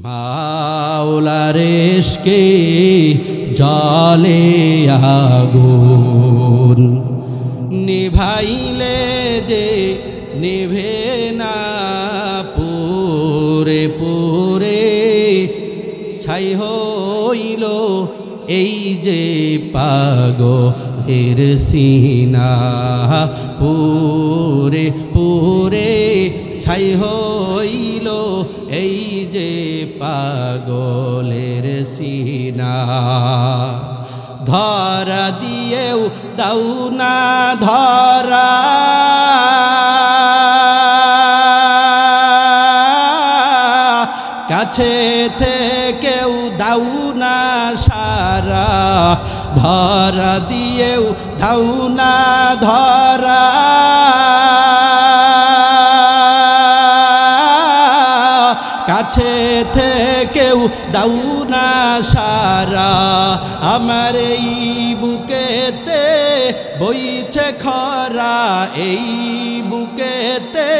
মাওলার ইশকে জ্বলে আগুন, নিভাইলে যে নিভে না, পুরে পুরে ছাই হইল এই যে পাগলের সিনা, পুরে পুরে ছাই হইল এই যে পাগলের সিনা। ধরা দিয়েও দাও না ধরা, কাছে থেকেও দাও না সারা, ধরা দিয়েও দাও না ধরা, কাছে থেকেও দাও না সারা। আমার এই বুকেতে বইছে খরা, এই বুকেতে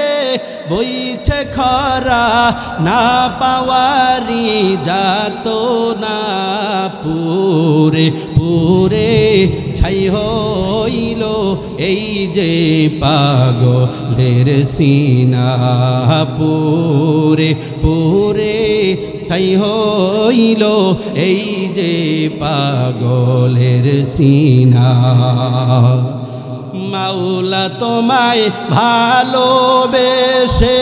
বইছে খরা, না পাওয়ারি যাত না, পুরে পুরে ছাই হইল এই যে পাগলের সিনা, পুরে পুরে ছাই হইল এই যে পাগলের সিনা। মাওলা তোমায় ভালোবেসে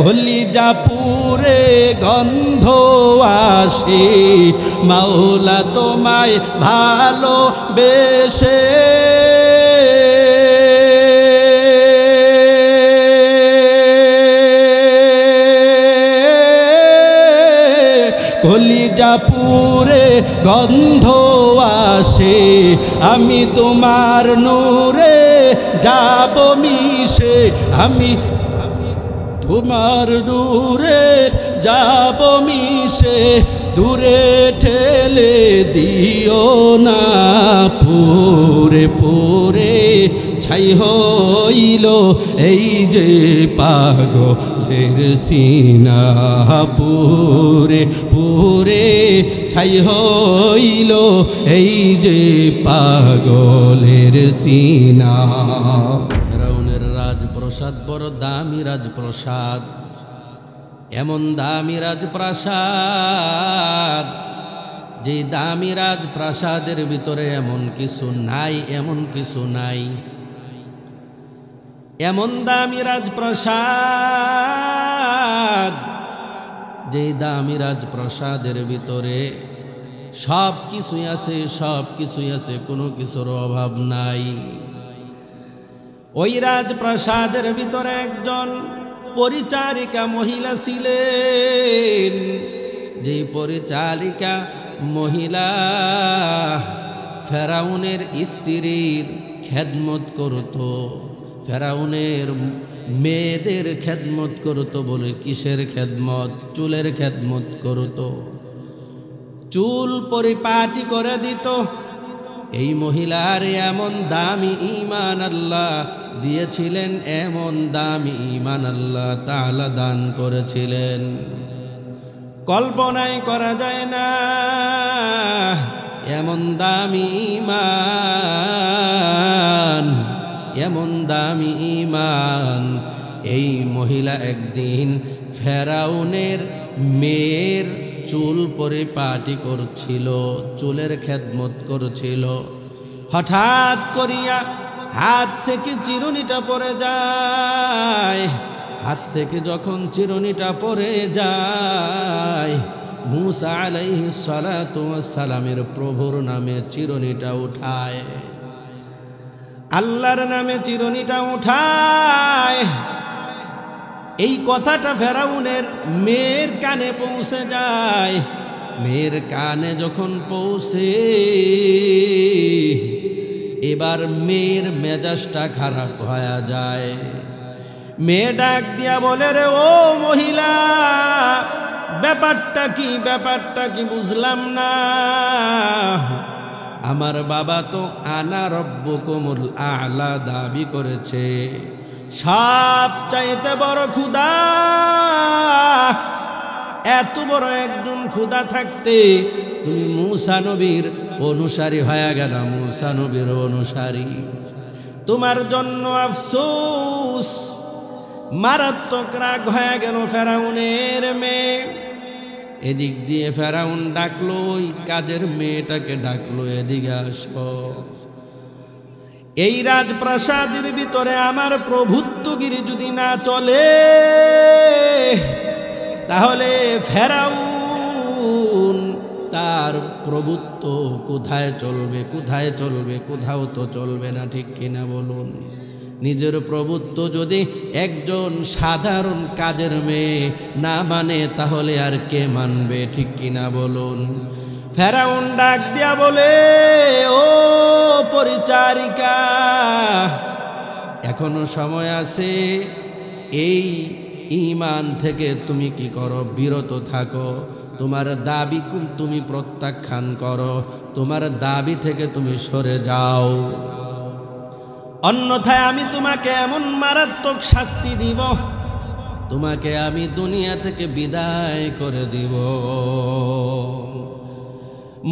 কলিজা পুরে গন্ধ আসে, মাওলা তোমায় ভালোবেসে কলিজা পুরে গন্ধ আসে, আমি তোমার নূরে যাব মিশে, আমি তোমার নূরে যাব মিশে, দূরে ঠেলে দিও না, পুরে পুরে ছাই হইল এই যে পাগলের সিনা, পুরে পুরে ছাই হইল এই যে পাগলের সিনা। ফেরাউনের রাজপ্রাসাদ বড় দামি রাজপ্রাসাদ, এমন দামি রাজপ্রাসাদ যে দামি রাজপ্রাসাদের ভিতরে এমন কিছু নাই, এমন কিছু নাই, এমন দামি রাজপ্রাসাদ যে দামি রাজপ্রাসাদের ভিতরে সব কিছুই আছে, সব কিছুই আছে, কোনো কিছুর অভাব নাই। ওই রাজপ্রাসাদের ভিতরে একজন পরিচারিকা মহিলা ছিলেন, যে পরিচারিকা মহিলা ফেরাউনের স্ত্রীর খেদমত করত, ফেরাউনের মেয়েদের খেদমত করত। বলে কিসের খেদমত? চুলের খেদমত করত, চুল পরিপাটি করে দিত। এই মহিলার এমন দামি ঈমান আল্লাহ দিয়েছিলেন, এমন দামি ঈমান আল্লাহ তাআলা দান করেছিলেন, কল্পনাই করা যায় না এমন দামি ঈমান, এমন দামি ঈমান। এই মহিলা একদিন ফেরাউনের মেয়ের চুল পরিপাটি করছিল, চুলের খেদমত করছিল। হঠাৎ করিয়া হাত থেকে চিরুনিটা পড়ে যায়, হাত থেকে যখন চিরুনিটা পড়ে যায়, মূসা আলাইহিস সালাতু ওয়াস সালামের প্রভুর নামে চিরুনিটা উঠায়, আল্লাহর নামে চিরুনিটা উঠায়। এই কথাটা ফেরাউনের মেয়ের কানে পৌঁছে যায়। মেয়ের কানে যখন পৌঁছে, এবার মেয়ের মেজাজটা খারাপ হয়ে যায়। মেয়ে ডাক দিয়া বলে, রে ও মহিলা, ব্যাপারটা কি বুঝলাম না। আমার বাবা তো আনা রব্বুকুমুল আ'লা দাবি করেছে। সব চাইতে বড় ক্ষুধা, এত বড় একজন ক্ষুধা থাকতে তুমি মূসা নবীর অনুসারী হয়ে গেল, মূসা নবীর অনুসারী। তোমার জন্য আফসোস, মারাত্মক রাগ হয়ে গেল ফেরাউনের মেয়ে। এদিক দিয়ে ফেরাউন ডাকলো, ওই কাজের মেয়েটাকে ডাকলো, এদিকে আসো। এই রাজপ্রাসাদের ভিতরে আমার প্রভুত্বগিরি যদি না চলে, তাহলে ফেরাউন তার প্রভুত্ব কোথায় চলবে, কোথায় চলবে? কোথাও তো চলবে না, ঠিক কিনা বলুন? নিজের প্রভুত্ব যদি একজন সাধারণ কাজের মেয়ে না মানে, তাহলে আর কে মানবে, ঠিক কিনা বলুন? ফেরাউন ডাক দিয়া বলে, ও পরিচারিকা, এখনো সময় আছে, এই ঈমান থেকে তুমি কি করো? বিরত থাকো। তোমার দাবি তুমি প্রত্যাখ্যান করো, তোমার দাবি থেকে তুমি সরে যাও, অন্যথায় আমি তোমাকে এমন মারাত্মক শাস্তি দিব, তোমাকে আমি দুনিয়া থেকে বিদায় করে দিব।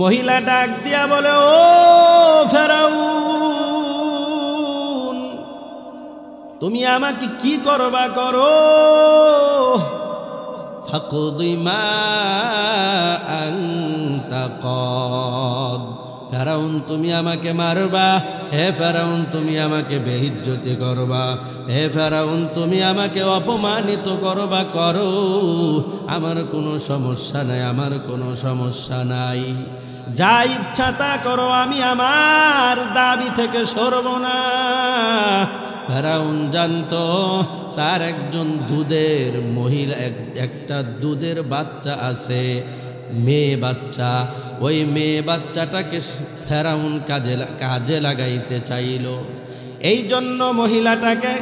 মহিলা ডাক দিয়া বলে, ও ফেরাউন, তুমি আমাকে কি করবা করো। ফাকুদি মা আনতা কাদ, ফেরাউন তুমি আমাকে মারবা, হে ফেরাউন তুমি আমাকে বেইজ্জতি করবা, হে ফেরাউন তুমি আমাকে অপমানিত করবা, করো, আমার কোনো সমস্যা নাই, আমার কোনো সমস্যা নাই, যা ইচ্ছা তা করো, আমি আমার দাবি থেকে সরব না। ফেরাউন জানতো তার একজন দুধের মহিলা, একটা দুধের বাচ্চা আছে, মেয়ে বাচ্চা। ওই মেয়ে বাচ্চাটাকে ফেরাউন কাজে লাগাইতে চাইল। এই জন্য মহিলাটাকে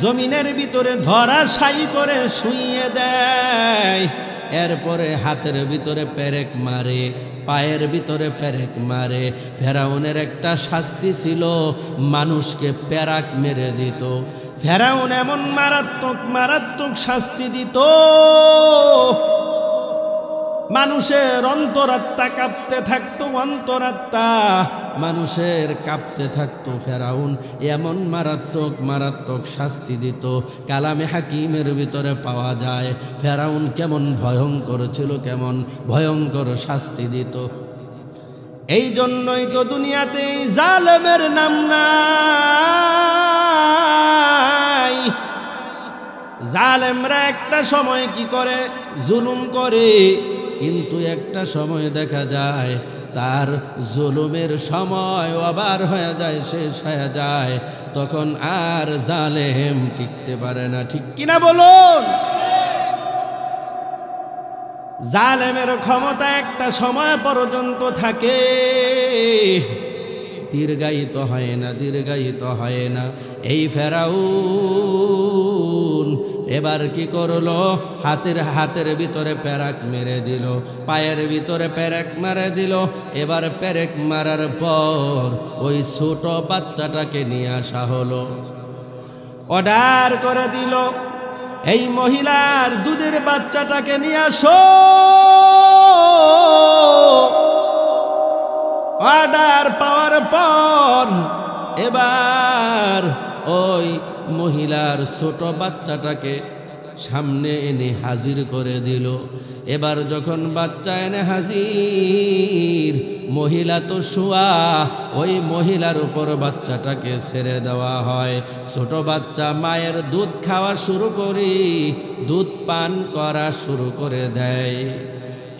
জমিনের ভিতরে ধরাশায়ী করে শুইয়ে দেয়। এরপরে হাতের ভিতরে পেরেক মারে, পায়ের ভিতরে পেরেক মারে। ফেরাউনের একটা শাস্তি ছিল, মানুষকে পেরাক মেরে দিত। ফেরাউন এমন মারাত্মক মারাত্মক শাস্তি দিত, মানুষের অন্তরাত্মা কাঁপতে থাকতো, অন্তরাত্মা মানুষের কাঁপতে থাকতো। ফেরাউন এমন মারাত্মক মারাত্মক শাস্তি দিত, কালামে হাকিমের ভিতরে পাওয়া যায় ফেরাউন কেমন ভয়ঙ্কর ছিল, কেমন ভয়ঙ্কর শাস্তি দিত। এই জন্যই তো দুনিয়াতে জালেমের নাম নাই। জালেমরা একটা সময় কি করে? জুলুম করে, কিন্তু একটা সময় দেখা যায় তার জুলুমের সময় আবার হয়ে যায়, শেষ হয়ে যায়, তখন আর জালেম টিকতে পারে না, ঠিক কিনা বলুন? জালেমের ক্ষমতা একটা সময় পর্যন্ত থাকে, দীর্ঘায়িত হয় না, দীর্ঘায়িত হয় না। এই ফেরাউন এবার কি করলো? হাতের ভিতরে পেরেক মেরে দিল, পায়ের ভিতরে পেরেক মেরে দিল। এবার পেরেক মারার পর ওই ছোট বাচ্চাটাকে নিয়ে আসা হলো, অর্ডার করে দিল, এই মহিলার দুধের বাচ্চাটাকে নিয়ে আসো। অর্ডার পাওয়ার পর এবার ওই মহিলার ছোট বাচ্চাটাকে সামনে এনে হাজির করে দিল। এবার যখন বাচ্চা এনে হাজির, মহিলা তো শোয়া, ওই মহিলার উপর বাচ্চাটাকে ছেড়ে দেওয়া হয়। ছোট বাচ্চা মায়ের দুধ খাওয়া শুরু করে, দুধ পান করা শুরু করে দেয়।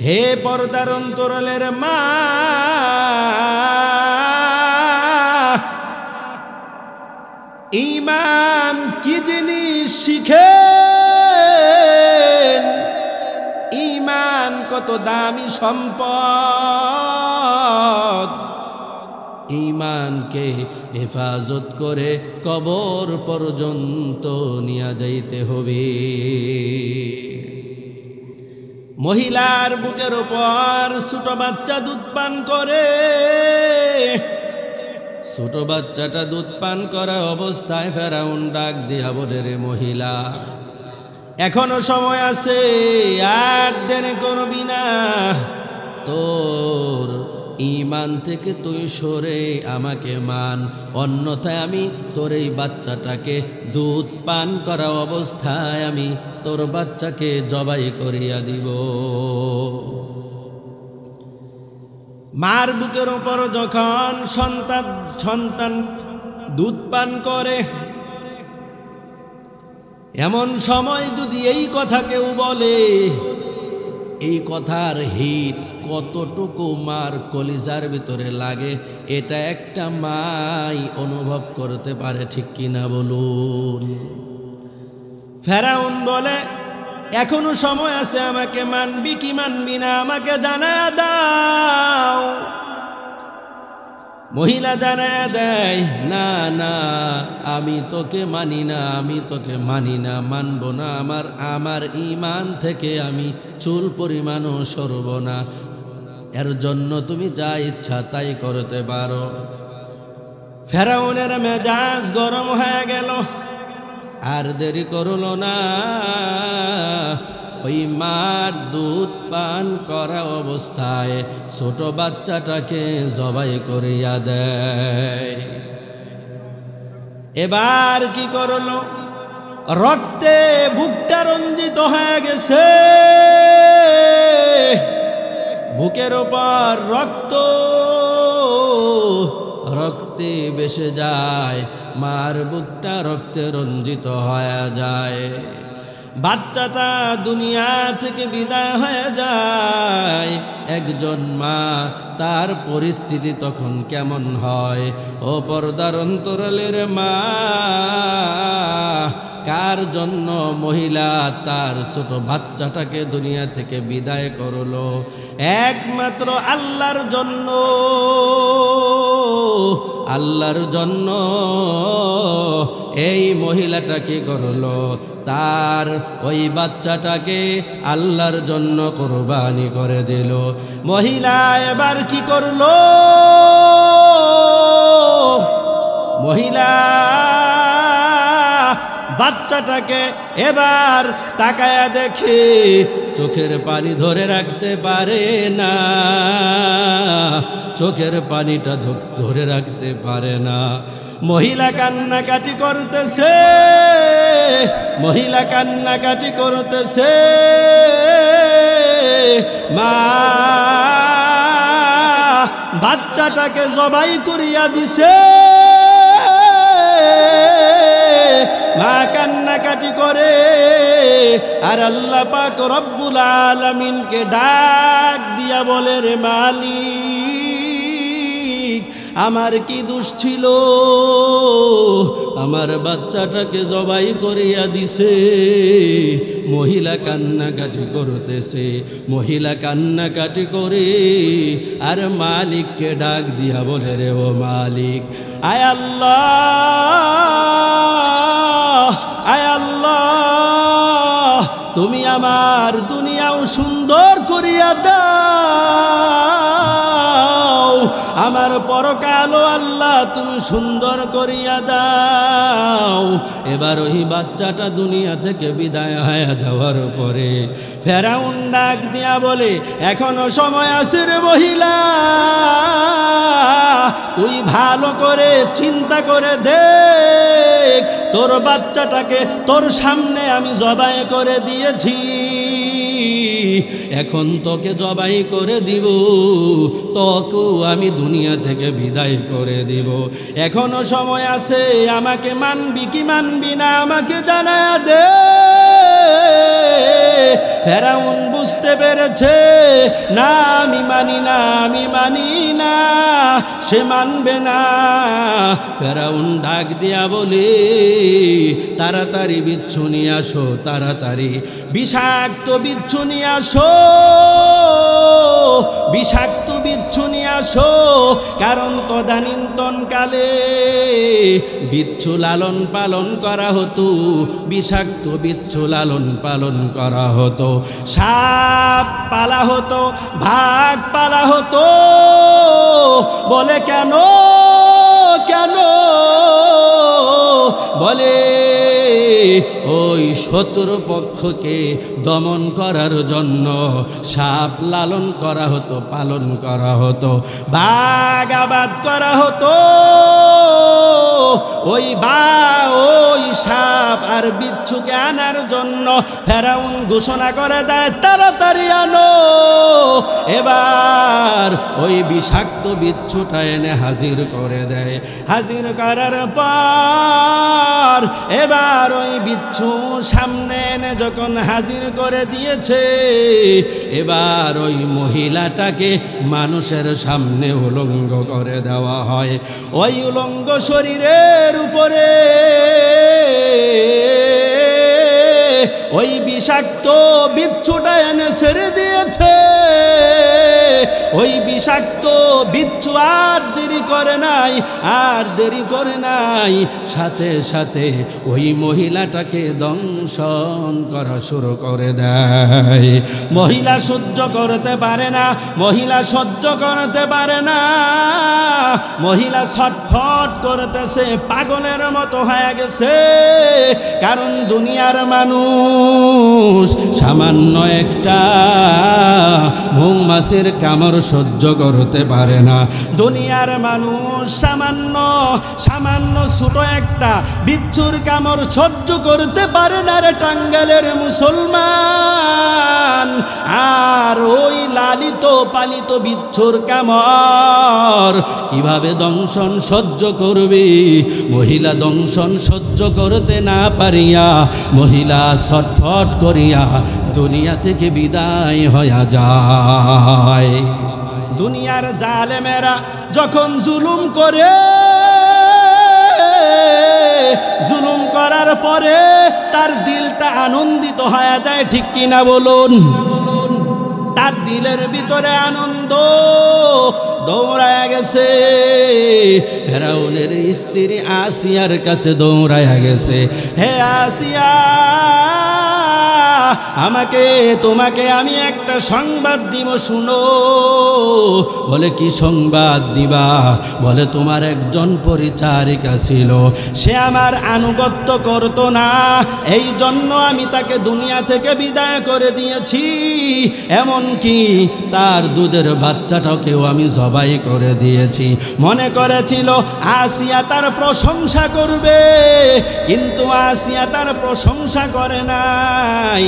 হে পর্দার অন্তরালের মা, ঈমান কি জিনিস শিখেন, ঈমান কত দামি সম্পদ। ঈমানকে হেফাজত করে কবর পর্যন্ত নিয়ে যাইতে হবে। মহিলার বুকের উপর ছোট বাচ্চা দুধ পান করে, ছোট বাচ্চাটা দুধ পান করা অবস্থায় ফেরাউন ডাক দিয়া বলে, রে মহিলা, এখনো সময় আছে, আর দেরি করবি না। তোর ঈমান থেকে তুই সরে আমাকে মান, অন্যথায় আমি তোর এই বাচ্চাটাকে দুধ পান করা অবস্থায় আমি তোর বাচ্চাকে জবাই করিয়া দিব। মার বুকের উপর যখন সন্তান দুধ পান করে, এমন সময় যদি এই কথা কেউ বলে, এই কথার হিট কতটুকু মার কলিজার ভিতরে লাগে এটা একটা মাই অনুভব করতে পারে, ঠিক কিনা বলুন? ফেরাউন বলে, এখনো সময় আছে, আমাকে মানবি কি মানবি না আমাকে জানায়া দাও। মহিলা জানায়া দেয়, না না, আমি তোকে মানি না, আমি তোকে মানি না, মানব না, আমার ঈমান থেকে আমি চুল পরিমাণও সরব না, এর জন্য তুমি যা ইচ্ছা তাই করতে পারো। ফেরাউনের মেজাজ গরম হয়ে গেল, আর দেরি করলো না, ওই মার দুধ পান করা অবস্থায় ছোট বাচ্চাটাকে জবাই করিয়া দেয়। এবার কি করলো? রক্তে বুকটা রঞ্জিত হয়ে গেছে, বুকের উপর রক্তে বেসে যায়, মার বুকটা রক্তে রঞ্জিত হয়ে যায়। বাচ্চাটা দুনিয়া থেকে বিদায় হয়ে যায়। একজন মা, তার পরিস্থিতি তখন কেমন হয়? ও পর্দার অন্তরালের মা, কার জন্য মহিলা তার ছোট বাচ্চাটাকে দুনিয়া থেকে বিদায় করলো? একমাত্র আল্লাহর জন্য। আল্লাহর জন্য এই মহিলাটা কি করলো? তার ওই বাচ্চাটাকে আল্লাহর জন্য কুরবানি করে দিল। মহিলা এবার কি করলো? মহিলা বাচ্চাটাকে এবার তাকায়া দেখে, চোখের পানি ধরে রাখতে পারে না, চোখের পানিটা ধরে রাখতে পারে না। মহিলা কান্নাকাটি করতেছে, মহিলা কান্নাকাটি করতেছে। মা বাচ্চাটাকে জবাই করিয়া দিছে, মা কান্নাকাটি করে। আর আল্লাহ পাক রব্বুল আলামিনকে ডাক দিয়া বলে, রে মালিক, আমার কি দোষ ছিল? আমার বাচ্চাটাকে জবাই করিয়া দিছে। মহিলা কান্নাকাটি করতেছে, মহিলা কান্নাকাটি করে আর মালিককে ডাক দিয়া বলে, রে ও মালিক, আয় আল্লাহ, আয় আল্লাহ, তুমি আমার দুনিয়াও সুন্দর করিয়া দাও, আমার পরকালও আল্লাহ তুমি সুন্দর করিয়া দাও। এবার ওই বাচ্চাটা দুনিয়া থেকে বিদায় হয়ে যাওয়ার পরে ফেরাউন ডাক দিয়া বলে, এখনো সময় আছে রে মহিলা, তুই ভালো করে চিন্তা করে দেখ, তোর বাচ্চাটাকে তোর সামনে আমি জবাই করে দিয়েছি, এখন তোকে জবাই করে দিব, তোকেও আমি দুনিয়া থেকে বিদায় করে দিব। এখনো সময় আছে, আমাকে মানবি কি মানবি না আমাকে জানা দে। ফেরাউন বুঝতে পেরেছে, না আমি মানি না, আমি মানি না, সে মানবে না। ফেরাউন ডাক দিয়া বলে, তাড়াতাড়ি বিচ্ছু নিয়ে আসো, তাড়াতাড়ি বিষাক্ত বিচ্ছু নিয়ে আসো, বিষাক্ত বিচ্ছু নিয়ে আসো। কারণ তদানীন্তনকালে বিচ্ছু লালন পালন করা হতো, বিষাক্ত বিচ্ছু লালন পালন করা হতো, সাপ পালা হতো, ভাগ পালা হতো। বলে কেন কেন? বলে ওই শত্রু পক্ষকে দমন করার জন্য সাপ লালন করা হতো, পালন করা হতো, বাঘ আবাদ করা হতো। ওই সাপ আর বিচ্ছুকে আনার জন্য ফেরাউন ঘোষণা করে দেয়, তাড়াতাড়ি আনো। এবার ওই বিষাক্ত বিচ্ছুটা এনে হাজির করে দেয়। হাজির করার পর এবার ওই বিচ্ছু সামনে এনে যখন হাজির করে দিয়েছে, এবার ওই মহিলাটাকে মানুষের সামনে উলঙ্গ করে দেওয়া হয়। ওই উলঙ্গ শরীরের উপরে ওই বিষাক্ত বিচ্ছুটা এনে ছেড়ে দিয়েছে। ওই বিষাক্ত বিচ্ছু আর দেরি করে নাই, সাথে সাথে ওই মহিলাটাকে দংশন করা শুরু করে দেয়। মহিলা সহ্য করতে পারে না, মহিলা ছটফট করতেছে, পাগলের মতো হয়ে গেছে। কারণ দুনিয়ার মানুষ সামান্য একটা মৌমাছির কামড় সহ্য করতে পারে না। দুনিয়ার মানুষ সামান্য ছোট একটা বিচ্ছুর কামড় সহ্য করতে পারে না রে টাঙ্গাইলের মুসলমান। আর ওই লালিত পালিত বিচ্ছুর কামড় কিভাবে দংশন সহ্য করবে? মহিলা দংশন সহ্য করতে না পারিয়া মহিলা ছটফট করিয়া দুনিয়া থেকে বিদায় হয়ে যায়। দুনিয়ার জালেমেরা যখন জুলুম করে, জুলুম করার পরে তার দিলটা আনন্দিত হয়ে যায়, ঠিক কিনা বলুন? তার দিলের ভিতরে আনন্দ দৌড়ায় গেছে। ফেরাউনের স্ত্রী আসিয়ার কাছে দৌড়ায় গেছে, হে আসিয়া, তোমাকে আমি একটা সংবাদ দিব, শুনো। বলে কি সংবাদ দিবা? বলে তোমার একজন পরিচারিকা ছিল, সে আমার আনুগত্য করতো না, এই জন্য আমি তাকে দুনিয়া থেকে বিদায় করে দিয়েছি। এমনকি তার দুধের বাচ্চাটাকেও আমি জবাই করে দিয়েছি। মনে করেছিল আসিয়া তার প্রশংসা করবে, কিন্তু আসিয়া তার প্রশংসা করে নাই।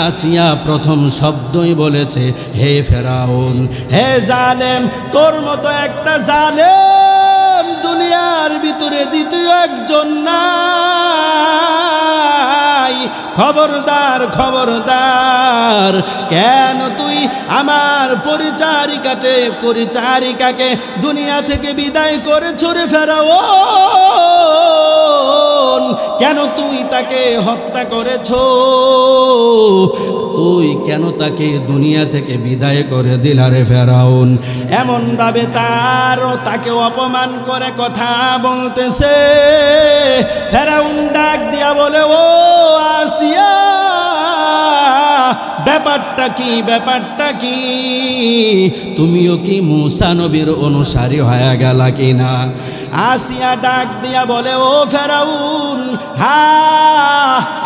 আসিয়া প্রথম শব্দই বলেছে, হে ফেরাউন, হে জালেম, তোর মতো একটা জালেম দুনিয়ার ভিতরে দ্বিতীয় একজন নাই। খবরদার, খবরদার, কেন তুই আমার পরিচারিকাকে দুনিয়া থেকে বিদায় করেছ রে ফেরাউন? কেন তুই তাকে হত্যা করেছ? তুই কেন তাকে দুনিয়া থেকে বিদায় করে দিলা রে ফেরাউন? এমন ভাবে তাকে অপমান করে কথা বলতেছে। ফেরাউন ডাক দিয়া বলে, ও আসিয়া, ব্যাপারটা কি? তুমিও কি মুসা নবীর অনুসারী হয়ে গেলা কিনা? আসিয়া ডাক দিয়া বলে, ও ফেরাউন,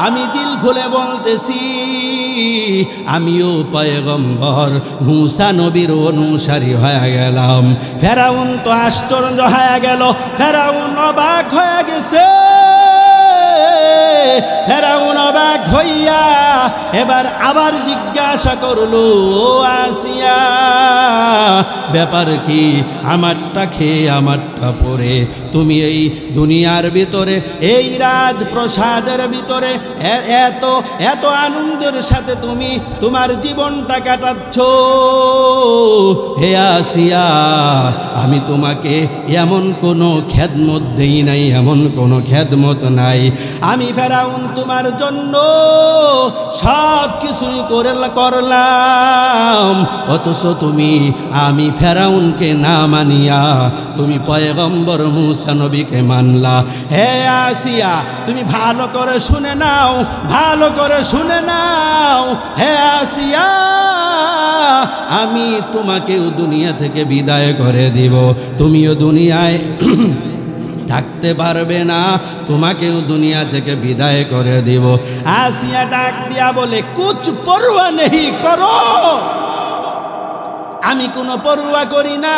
আমি দিল খুলে বলতেছি, আমিও পয়গম্বর মুসা নবীর অনুসারী হয়ে গেলাম। ফেরাউন তো আশ্চর্য হয়ে গেল, ফেরাউন অবাক হয়ে গেছে। ফেরাউন অবাক হইয়া এবার আবার জিজ্ঞাসা করলো, ও আসিয়া, ব্যাপার কি? আমারটা খেয়ে আমারটা পরে তুমি এই দুনিয়ার ভিতরে, এই রাজপ্রসাদের ভিতরে এত আনন্দের সাথে তুমি তোমার জীবনটা কাটাচ্ছ। হে আসিয়া, আমি তোমাকে এমন কোনো খেদমত দেই নাই, এমন কোনো খেদমত নাই। আমি ফেরাউন তোমার জন্য সব কিছুই করলাম, অথচ তুমি আমি ফেরাউনকে না মানিয়া তুমি পয়গম্বর মূসা নবীকে মানলা। হে আসিয়া, তুমি ভালো করে শুনে নাও, ভালো করে শুনে নাও। হে আসিয়া, আমি তোমাকেও দুনিয়া থেকে বিদায় করে দিব, তুমিও দুনিয়ায় থাকতে পারবে না, তোমাকেও দুনিয়া থেকে বিদায় করে দিব। আসিয়া ডাক দিয়া বলে, কুছ পরোয়া নেই করো, আমি কোনো পরোয়া করি না।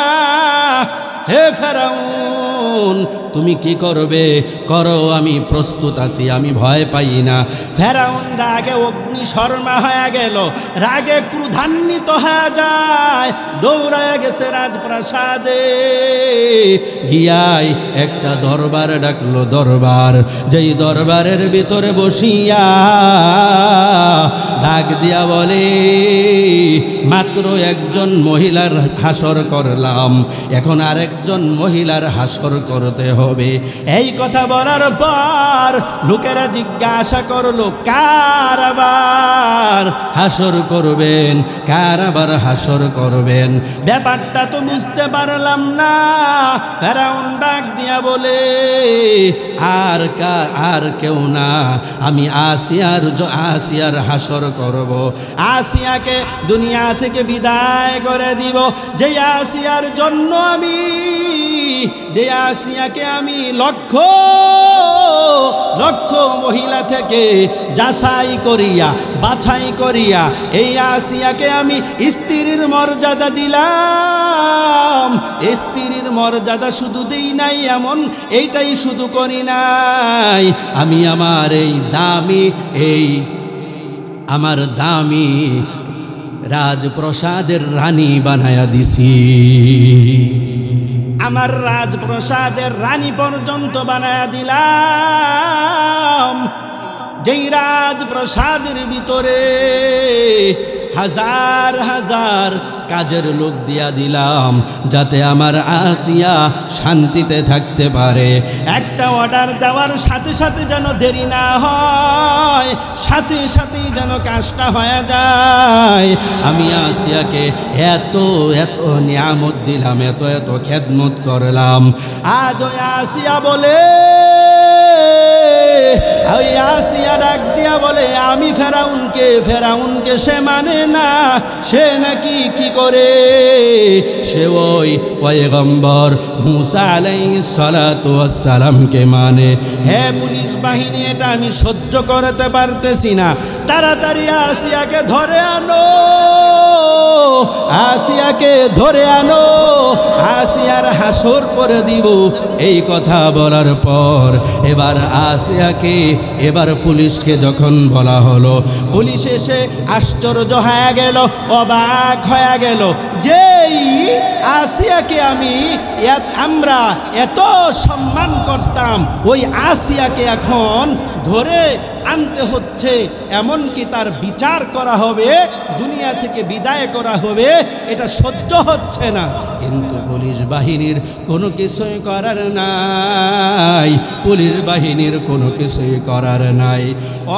হে ফেরাউন, তুমি কি করবে করো, আমি প্রস্তুত আছি, আমি ভয় পাই না। ফেরাউন রাগে অগ্নি শর্মা হয়ে গেল, রাগে ক্রুধান্বিত হয়ে যায়, দৌড়ায় গেছে রাজপ্রাসাদে। গিয়াই একটা দরবার ডাকলো, দরবার, যেই দরবারের ভিতরে বসিয়া ডাক দিয়া বলে, মাত্র একজন মহিলার হাসর করলাম, এখন আরেকজন মহিলার হাসর করতে হবে। এই কথা বলার পর লোকেরা জিজ্ঞাসা করলো, কার আবার হাসর করবেন, কার আবার হাসর করবেন? ব্যাপারটা তো বুঝতে পারলাম না। ফেরাউন ডাক দিয়া বলে, আর কেউ না, আমি আসিয়ার হাসর করব। আসিয়াকে দুনিয়া থেকে বিদায় করে দিব, যে আসিয়ার জন্য যে আসিয়াকে আমি লক্ষ লক্ষ মহিলা থেকে যাচাই করিয়া বাছাই করিয়া এই আসিয়াকে আমি স্ত্রীর মর্যাদা দিলাম। স্ত্রীর মর্যাদা শুধু দেই নাই এমন, এইটাই শুধু করি নাই, আমি আমার দামি রাজপ্রসাদের রানী বানায়া দিছি, আমার রাজপ্রসাদের রানী পর্যন্ত বানায়া দিলাম। যেই রাজপ্রসাদের ভিতরে হাজার হাজার কাজের লোক দিয়া দিলাম, যাতে আমার আসিয়া শান্তিতে থাকতে পারে। একটা অর্ডার দেওয়ার সাথে সাথে যেন দেরি না হয়, সাথে সাথেই যেন কাজটা হয়ে যায়। আমি আসিয়াকে এত এত নিয়ামত দিলাম, এত এত খেদমত করলাম। আজ ওই আসিয়া বলে, ওই আসিয়া ডাক দিয়া বলে, আমি ফেরাউনকে সে মানে না, সে নাকি কি করে, সে ওই পয়গম্বর মূসা আলাইহিস সালাতু ওয়াস সালামকে মানে। হে পুলিশ বাহিনী, এটা আমি সহ্য করতে পারতেছি না, তাড়াতাড়ি আসিয়াকে ধরে আনো, আসিয়াকে ধরে আনো, আসিয়ার হাসর করে দিব। এই কথা বলার পর এবার পুলিশকে যখন বলা হলো, পুলিশ এসে আশ্চর্য হয়ে গেল, অবাক হয়ে গেল, যেই আসিয়াকে আমরা এত সম্মান করতাম, ওই আসিয়াকে এখন ধরে আনতে হচ্ছে, এমনকি তার বিচার করা হবে, দুনিয়া থেকে বিদায় করা হবে, এটা সহ্য হচ্ছে না। কিন্তু পুলিশ বাহিনীর কোনো কিছুই করার নাই, পুলিশ বাহিনীর কোনো কিছুই করার নাই।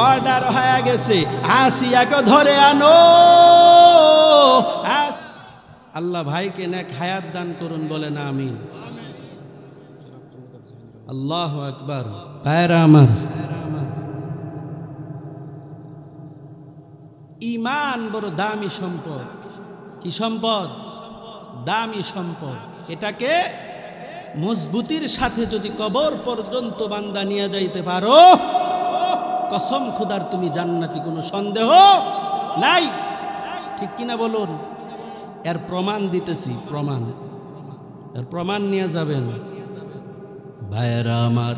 অর্ডার হয়ে গেছে, আসিয়াকে ধরে আনো। আল্লাহ ভাইকে নেক হায়াত দান করুন, বলে না আমি। আল্লাহু আকবার। ভাইরা আমার, ঈমান বড় দামি সম্পদ। কি সম্পদ? দামি সম্পদ। এটাকে মজবুতির সাথে যদি কবর পর্যন্ত বান্দা নিয়ে যাইতে পারো, কসম খুদার তুমি জান্নাতি, কোনো সন্দেহ নাই। ঠিক কিনা বলুন? এর প্রমাণ দিতেছি, এর প্রমাণ নিয়ে যাবেন। ভাইরা আমার,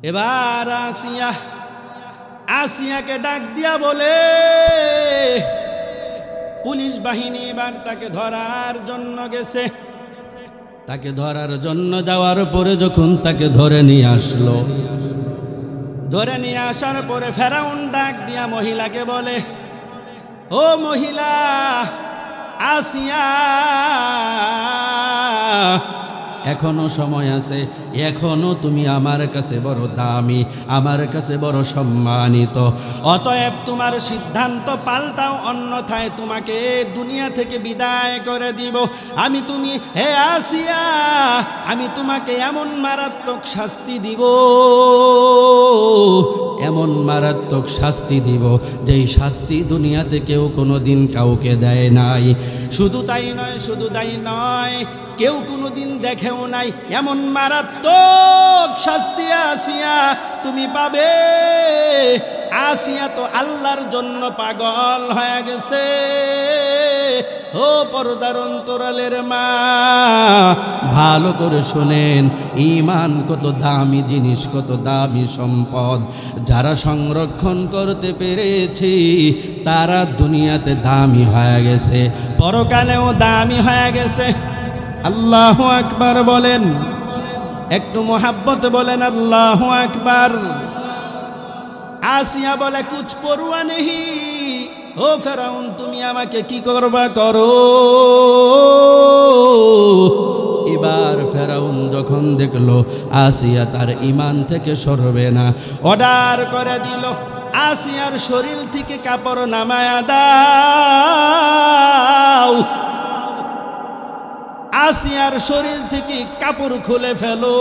এবার আসিয়াকে ডাক দিয়া বলে, পুলিশ বাহিনী এবার তাকে ধরার জন্য গেছে। তাকে ধরার জন্য যাওয়ার পরে যখন তাকে ধরে নিয়ে আসলো, ধরে নিয়ে আসার পরে ফেরাউন ডাক দিয়া মহিলাকে বলে, ও মহিলা আসিয়া, এখনো সময় আছে, এখনো তুমি আমার কাছে বড় দামি, আমার কাছে বড় সম্মানিত। অতএব তোমার সিদ্ধান্ত পাল্টাও, অন্যথায় তোমাকে দুনিয়া থেকে বিদায় করে দিব। আমি তুমি হে আসিয়া, আমি তোমাকে এমন মারাত্মক শাস্তি দিব, এমন মারাত্মক শাস্তি দিব যেই শাস্তি দুনিয়াতে কেউ কোনো দিন কাউকে দেয় নাই। শুধু তাই নয়, শুধু তাই নয়, কেউ কোনো দিন দেখেও নাই। এমন মারাত্মক শাস্তি আসিয়া তুমি পাবে। আসিয়া তো আল্লাহর জন্য পাগল হয়ে গেছে। ও পর্দার অন্তরালের মা, ভালো করে শোনেন, ঈমান কত দামি জিনিস, কত দামি সম্পদ। যারা সংরক্ষণ করতে পেরেছে তারা দুনিয়াতে দামি হয়ে গেছে, পরকালেও দামি হয়ে গেছে। আল্লাহু আকবার বলেন, একটু মোহাব্বত বলেন আল্লাহু আকবার। আসিয়া বলে কুছ পরোয়া নেহি, ও ফেরাউন তুমি আমাকে কি করবা করো। এবার ফেরাউন যখন দেখলো আসিয়া তার ঈমান থেকে সরবে না, অর্ডার করে দিল আসিয়ার শরীর থেকে কাপড় নামায়া দাও। আসিয়ার শরীর থেকে কাপড় খুলে ফেলো।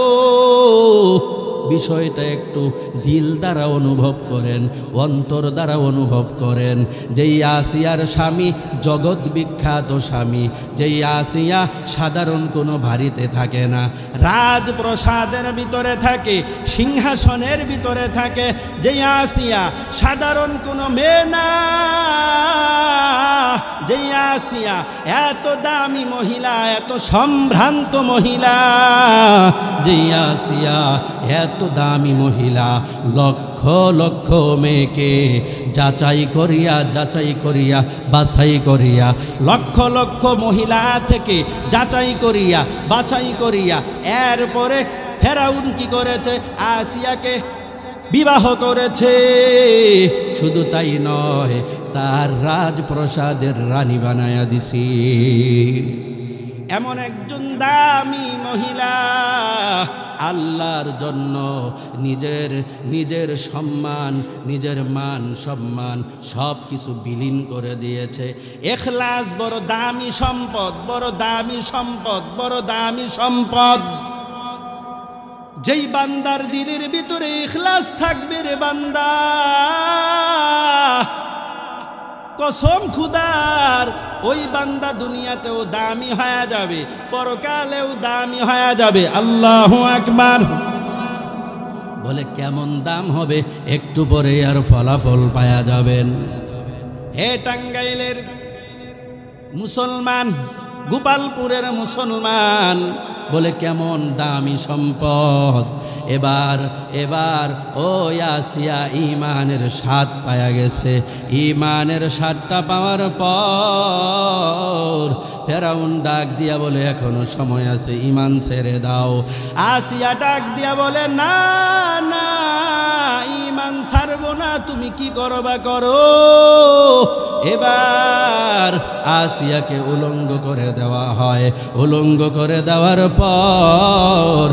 বিষয়টা একটু দিল দ্বারা অনুভব করেন, অন্তর দ্বারা অনুভব করেন। যেই আসিয়ার স্বামী জগৎ বিখ্যাত স্বামী, যেই আসিয়া সাধারণ কোনো বাড়িতে থাকে না, রাজপ্রসাদের ভিতরে থাকে, সিংহাসনের ভিতরে থাকে, যেই আসিয়া সাধারণ কোনো মেয়ে না, যেই আসিয়া এত দামি মহিলা, এত সম্ভ্রান্ত মহিলা, যেই আসিয়া এত দামি মহিলা, লক্ষ লক্ষ মেয়েকে যাচাই করিয়া বাছাই করিয়া, লক্ষ লক্ষ মহিলা থেকে যাচাই করিয়া বাছাই করিয়া এরপরে ফেরাউন কি করেছে, আসিয়াকে বিবাহ করেছে। শুধু তাই নয়, তার রাজপ্রসাদের রানী বানায়া দিছি। এমন একজন দামি মহিলা আল্লাহর জন্য নিজের সম্মান, নিজের মান সম্মান সব কিছু বিলীন করে দিয়েছে। ইখলাস বড় দামি সম্পদ, বড় দামি সম্পদ, বড় দামি সম্পদ। যেই বান্দার দিলের ভিতরে ইখলাস থাকবে রে বান্দা, কসম খুদার, ওই বান্দা দুনিয়াতেও দামি হয়ে যাবে, পরকালেও দামি হয়ে যাবে। আল্লাহু আকবার। বলে কেমন দাম হবে, একটু পরে আর ফলাফল পাওয়া যাবেন। হে টাঙ্গাইলের মুসলমান, গোপালপুরের মুসলমান, বলে কেমন দামি সম্পদ। এবার ও আসিয়া ঈমানের স্বাদ পায়া গেছে। ঈমানের স্বাদটা পাওয়ার পর ফেরাউন ডাক দিয়া বলে এখনো সময় আছে, ঈমান ছেড়ে দাও। আসিয়া ডাক দিয়া বলে না না, ঈমান ছাড়বো না, তুমি কি করবা করো। এবার আসিয়াকে উলঙ্গ করে দেওয়া হয়। উলঙ্গ করে দেওয়ার পর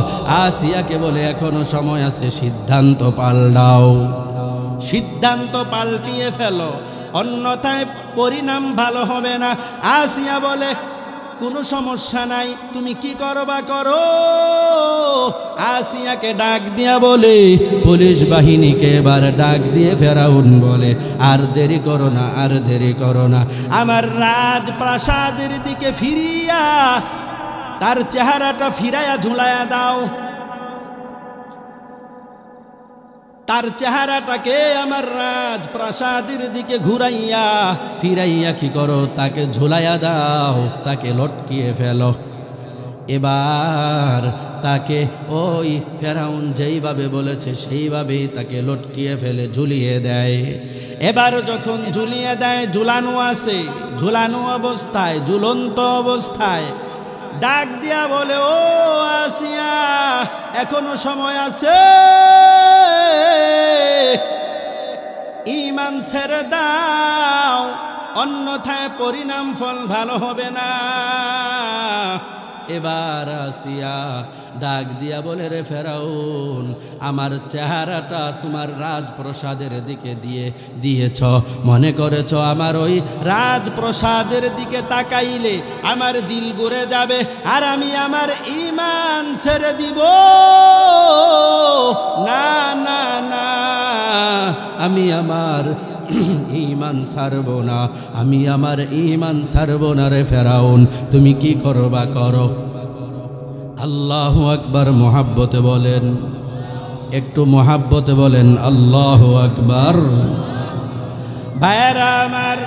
আসিয়াকে বলে এখনো সময় আছে, সিদ্ধান্ত পাল্টাও, সিদ্ধান্ত পাল্টিয়ে ফেলো, অন্যথায় পরিণাম ভালো হবে না। আসিয়া বলে কোনো সমস্যা নাই, তুমি কি করবা করো। আসিয়াকে ডাক দিয়া বলে, পুলিশ বাহিনীকে এবার ডাক দিয়ে ফেরাউন বলে আর দেরি করো না, আর দেরি করো না, আমার রাজপ্রাসাদের দিকে ফিরিয়া তার চেহারাটা ফিরাইয়া ঝুলাইয়া দাও। তার চেহারাটাকে আমার রাজপ্রাসাদের দিকে ঘুরাইয়া ফিরাইয়া কি করো, তাকে ঝুলাইয়া দাও, তাকে লটকিয়ে ফেলো। এবার তাকে ওই ফেরাউন যেইভাবে বলেছে সেইভাবেই তাকে লটকিয়ে ফেলে ঝুলিয়ে দেয়। এবার যখন ঝুলিয়ে দেয়, ঝুলানো আছে, ঝুলানো অবস্থায়, ঝুলন্ত অবস্থায় ডাক দিয়া বলে ও আসিয়া এখনো সময় আছে, ঈমান ছেড়ে দাও, অন্যথায় পরিণাম ফল ভালো হবে না। এবার আসিয়া ডাক দিয়া বলে, রে ফেরাউন, আমার চেহারাটা তোমার রাজপ্রসাদের দিকে দিয়েছ, মনে করেছ আমার ওই রাজপ্রসাদের দিকে তাকাইলে আমার দিল ঘুরে যাবে আর আমি আমার ঈমান ছেড়ে দিব। না না না, আমি আমার ঈমান ছাড়ব না, আমি আমার ঈমান ছাড়ব না। রে ফেরাউন, তুমি কি করবা করো। আল্লাহু আকবার। মোহাব্বতে বলেন, একটু মোহাব্বতে বলেন আল্লাহু আকবার। ভাইয়েরা আমার,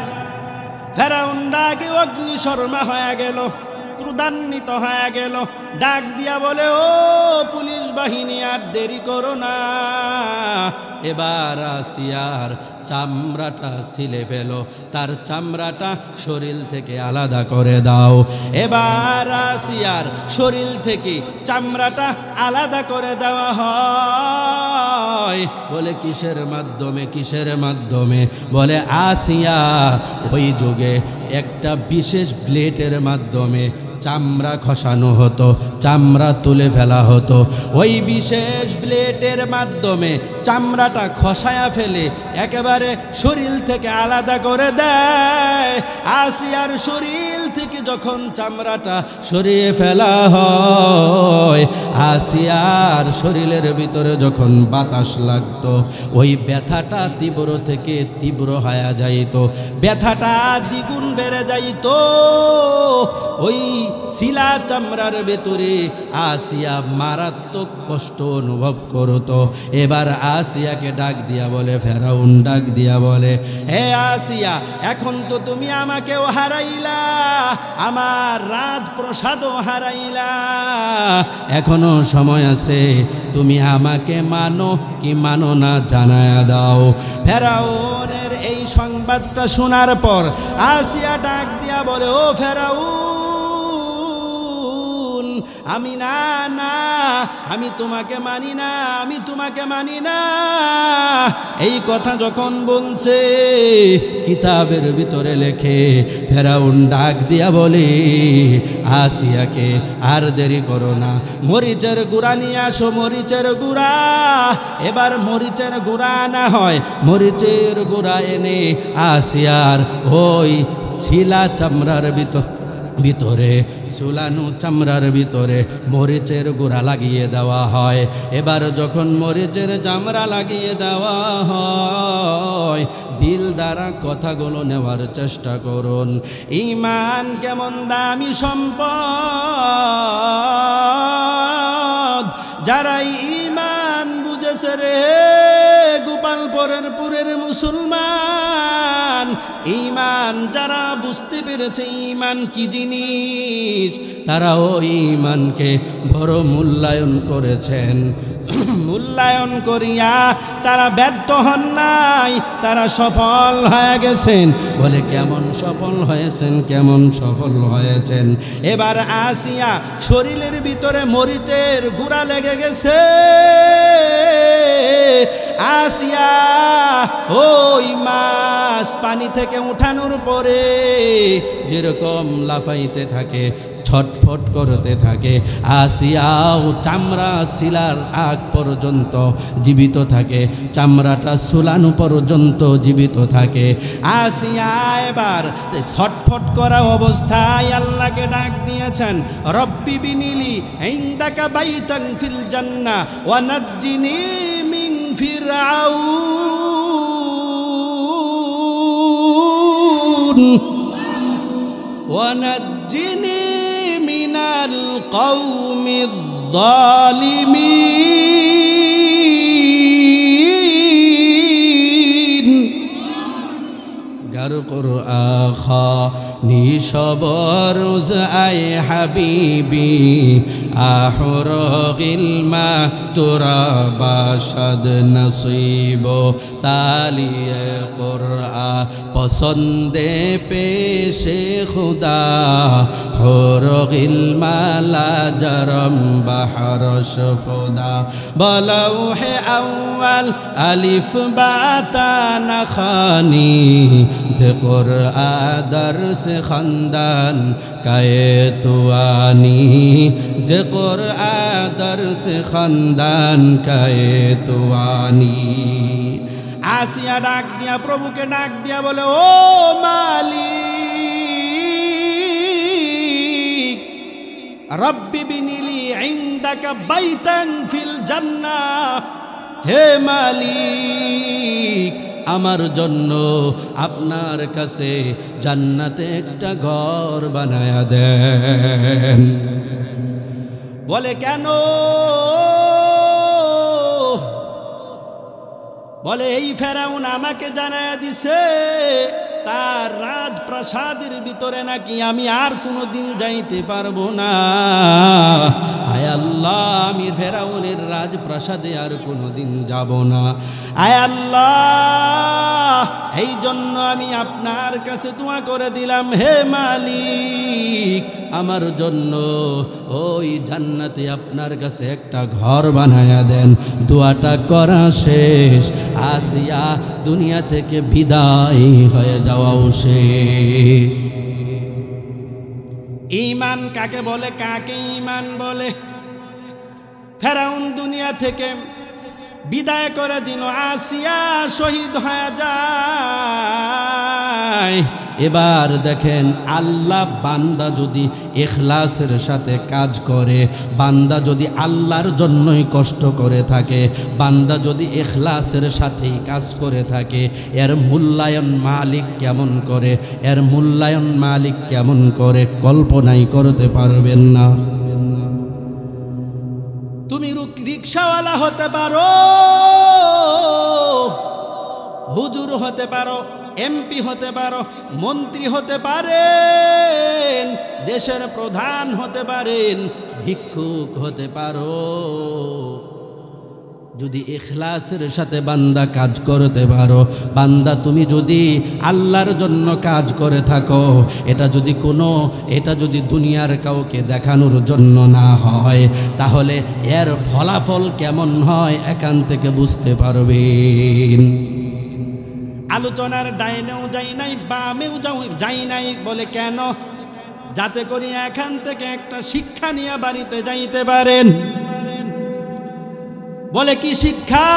ফেরাউন রাগে অগ্নিশর্মা হয়ে গেল, ক্রোধান্বিত হয়ে গেল, ডাক দিয়া বলে, ও পুলিশ বাহিনী, আর দেরি করো না, এবার আসিয়ার চামড়াটা ছিলে ফেলো, তার চামড়াটা শরীর থেকে আলাদা করে দাও। এবার আসিয়ার শরীর থেকে চামড়াটা আলাদা করে দেওয়া হয়। বলে কিসের মাধ্যমে, কিসের মাধ্যমে? বলে আসিয়া ওই যুগে একটা বিশেষ ব্লেডের মাধ্যমে চামড়া খসানো হতো, চামড়া তুলে ফেলা হতো। ওই বিশেষ ব্লেডের মাধ্যমে চামড়াটা খসায়া ফেলে একেবারে শরীর থেকে আলাদা করে দেয়। আসিয়ার শরীর থেকে যখন চামড়াটা সরিয়ে ফেলা হয়, আসিয়ার শরীরের ভিতরে যখন বাতাস লাগতো, ওই ব্যথাটা তীব্র থেকে তীব্র হয়ে যাইত, ব্যথাটা দ্বিগুণ বেড়ে যাইত। ওই শিলা চামড়ার ভেতরে আসিয়া মারাত্মক কষ্ট অনুভব করত। এবার আসিয়াকে ডাক দিয়া বলে, ফেরাউন ডাক দিয়া বলে, হে আসিয়া, এখন তো তুমি আমাকেও হারাইলা, আমার রাজপ্রসাদও হারাইলা, এখনো সময় আছে, তুমি আমাকে মানো কি মানো না জানায়া দাও। ফেরাউনের এই সংবাদটা শোনার পর আসিয়া ডাক দিয়া বলে, ও ফেরাউন, আমি না না, আমি তোমাকে মানি না, আমি তোমাকে মানি না। এই কথা যখন বলছে, কিতাবের ভিতরে লেখে, ফেরাউন ডাক দিয়া বলে আসিয়াকে, আর দেরি করো না, মরিচের গুঁড়া নিয়ে আসো, মরিচের গুঁড়া। এবার মরিচের গুঁড়া আনা হয়, মরিচের গুঁড়া এনে আসিয়ার ওই ছিলা চামড়ার ভিতরে সুলানু চামড়ার ভিতরে মরিচের গুঁড়া লাগিয়ে দেওয়া হয়। এবার যখন মরিচের চামড়া লাগিয়ে দেওয়া হয়, দিল দ্বারা কথাগুলো নেওয়ার চেষ্টা করুন। ঈমান কেমন দামি সম্পদ, যারাই ঈমান বুঝেছে রে গোপালপুরের মুসলমান, ঈমান যারা বুঝতে পেরেছে ঈমান কি জিনিস, তারা ওই ঈমানকে বড় মূল্যায়ন করেছেন। মূল্যায়ন করিয়া তারা ব্যর্থ হন নাই, তারা সফল হয়ে গেছেন। বলে কেমন সফল হয়েছেন, কেমন সফল হয়েছেন? এবার আসিয়া শরীরের ভিতরে মরিচের গুঁড়া লেগে গেছে। আসিয়া ওই মাছ পানি থেকে উঠানোর পরে যেরকম লাফাইতে থাকে, ছটফট করতে থাকে, আসিয়াও চামড়া শিলার আগ পর্যন্ত জীবিত থাকে, চামড়াটা সুলানো পর্যন্ত জীবিত থাকে। আসিয়া এবার ছটফট করা অবস্থায় আল্লাহকে ডাক দিয়েছেন, রব্বি বিনিলি ইনদাকা বাইতান ফিল জান্নাহ ওয়া নাজ্জিনি মিন ফিরআউন ওয়া নাজ্জিনি মিনাল কওমিয যালিমিন। গার কুরআখা নিশবরুজ আই হাবিবি আহর গিলমা তোরা বাসাদ নসিব তালিয়ে কুরআ পছন্দে পেশে খুদা হর গিলমা লাজরম বাহর শফদা বলৌ হে আউয়াল আলিফ বাতা নখানি যে কুরআ দরস খানদান কায়ে তুয়ানি যে কুরআ দরস খানদান কায়ে তুয়ানি আসিয়া ডাক দিয়া প্রভুকে ডাক দিয়া বলে ও মালিক রব্বি বিনিলি ইনদাকা বাইতান ফিল জান্নাহ হে মালিক আমার জন্য আপনার কাছে জান্নাতে একটা ঘর বানায়া দেন বলে কেন বলে এই ফেরাউন আমাকে জানায়া দিছে তার রাজপ্রাসাদের ভিতরে নাকি আমি আর কোনোদিন যাইতে পারবো না আয় আল্লাহ আমি ফেরাউনের রাজপ্রাসাদে আর কোনোদিন যাব না আয় আল্লাহ এই জন্য আমি আপনার কাছে দোয়া করে দিলাম হে মালিক আমার জন্য ওই জান্নাতে আপনার কাছে একটা ঘর বানায়া দেন দোয়াটা করা শেষ আসিয়া দুনিয়া থেকে বিদায় হয়ে যাওয়াও শেষ ঈমান কাকে বলে কাকে ঈমান বলে ফেরাউন দুনিয়া থেকে বিদায় করে দিল আসিয়া শহীদ হয়ে যায় এবার দেখেন আল্লাহ বান্দা যদি ইখলাসের সাথে কাজ করে বান্দা যদি আল্লাহর জন্যই কষ্ট করে থাকে বান্দা যদি ইখলাসের সাথেই কাজ করে থাকে এর মূল্যায়ন মালিক কেমন করে এর মূল্যায়ন মালিক কেমন করে কল্পনাই করতে পারবেন না তুমি রিকশাওয়ালা হতে পারো হুজুর হতে পারো এমপি হতে পারো মন্ত্রী হতে পারেন দেশের প্রধান হতে পারেন ভিক্ষুক হতে পারো যদি ইখলাসের সাথে বান্দা কাজ করতে পারো বান্দা তুমি যদি আল্লাহর জন্য কাজ করে থাকো এটা যদি দুনিয়ার কাউকে দেখানোর জন্য না হয় তাহলে এর ফলাফল কেমন হয় এখান থেকে বুঝতে পারবেন আলোচনার ডাইনেও যাই নাই বামেও যাই নাই বলে কেন যাতে করে এখান থেকে একটা শিক্ষা নিয়ে বাড়িতে যাইতে পারেন বলে কি শিক্ষা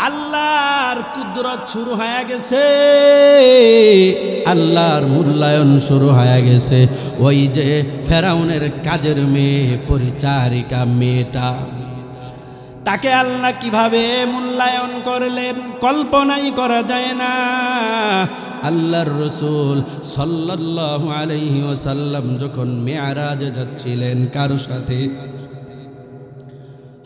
আল্লাহর কুদরত শুরু হয়ে গেছে আল্লাহর মূল্যায়ন শুরু হয়ে গেছে ওই যে ফেরাউনের কাজের মেয়ে পরিচারিকা মেয়েটা তাকে আল্লাহ কিভাবে মূল্যায়ন করলেন কল্পনাই করা যায় না আল্লাহর রাসূল সাল্লাল্লাহু আলাইহি ওয়াসাল্লাম যখন মেরাজে যাচ্ছিলেন কার সাথে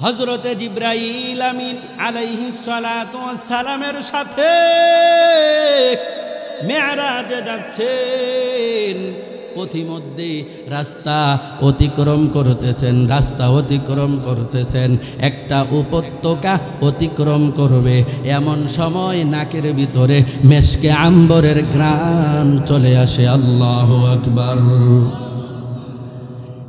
হযরতে জিবরাইল আমিন আলাইহিস সালাতু ওয়াস সালামের সাথে মেরাজে যাচ্ছেন পথিমধ্যে রাস্তা অতিক্রম করতেছেন একটা উপত্যকা অতিক্রম করবে এমন সময় নাকের ভিতরে মেশকে আম্বরের ঘ্রাণ চলে আসে আল্লাহু আকবার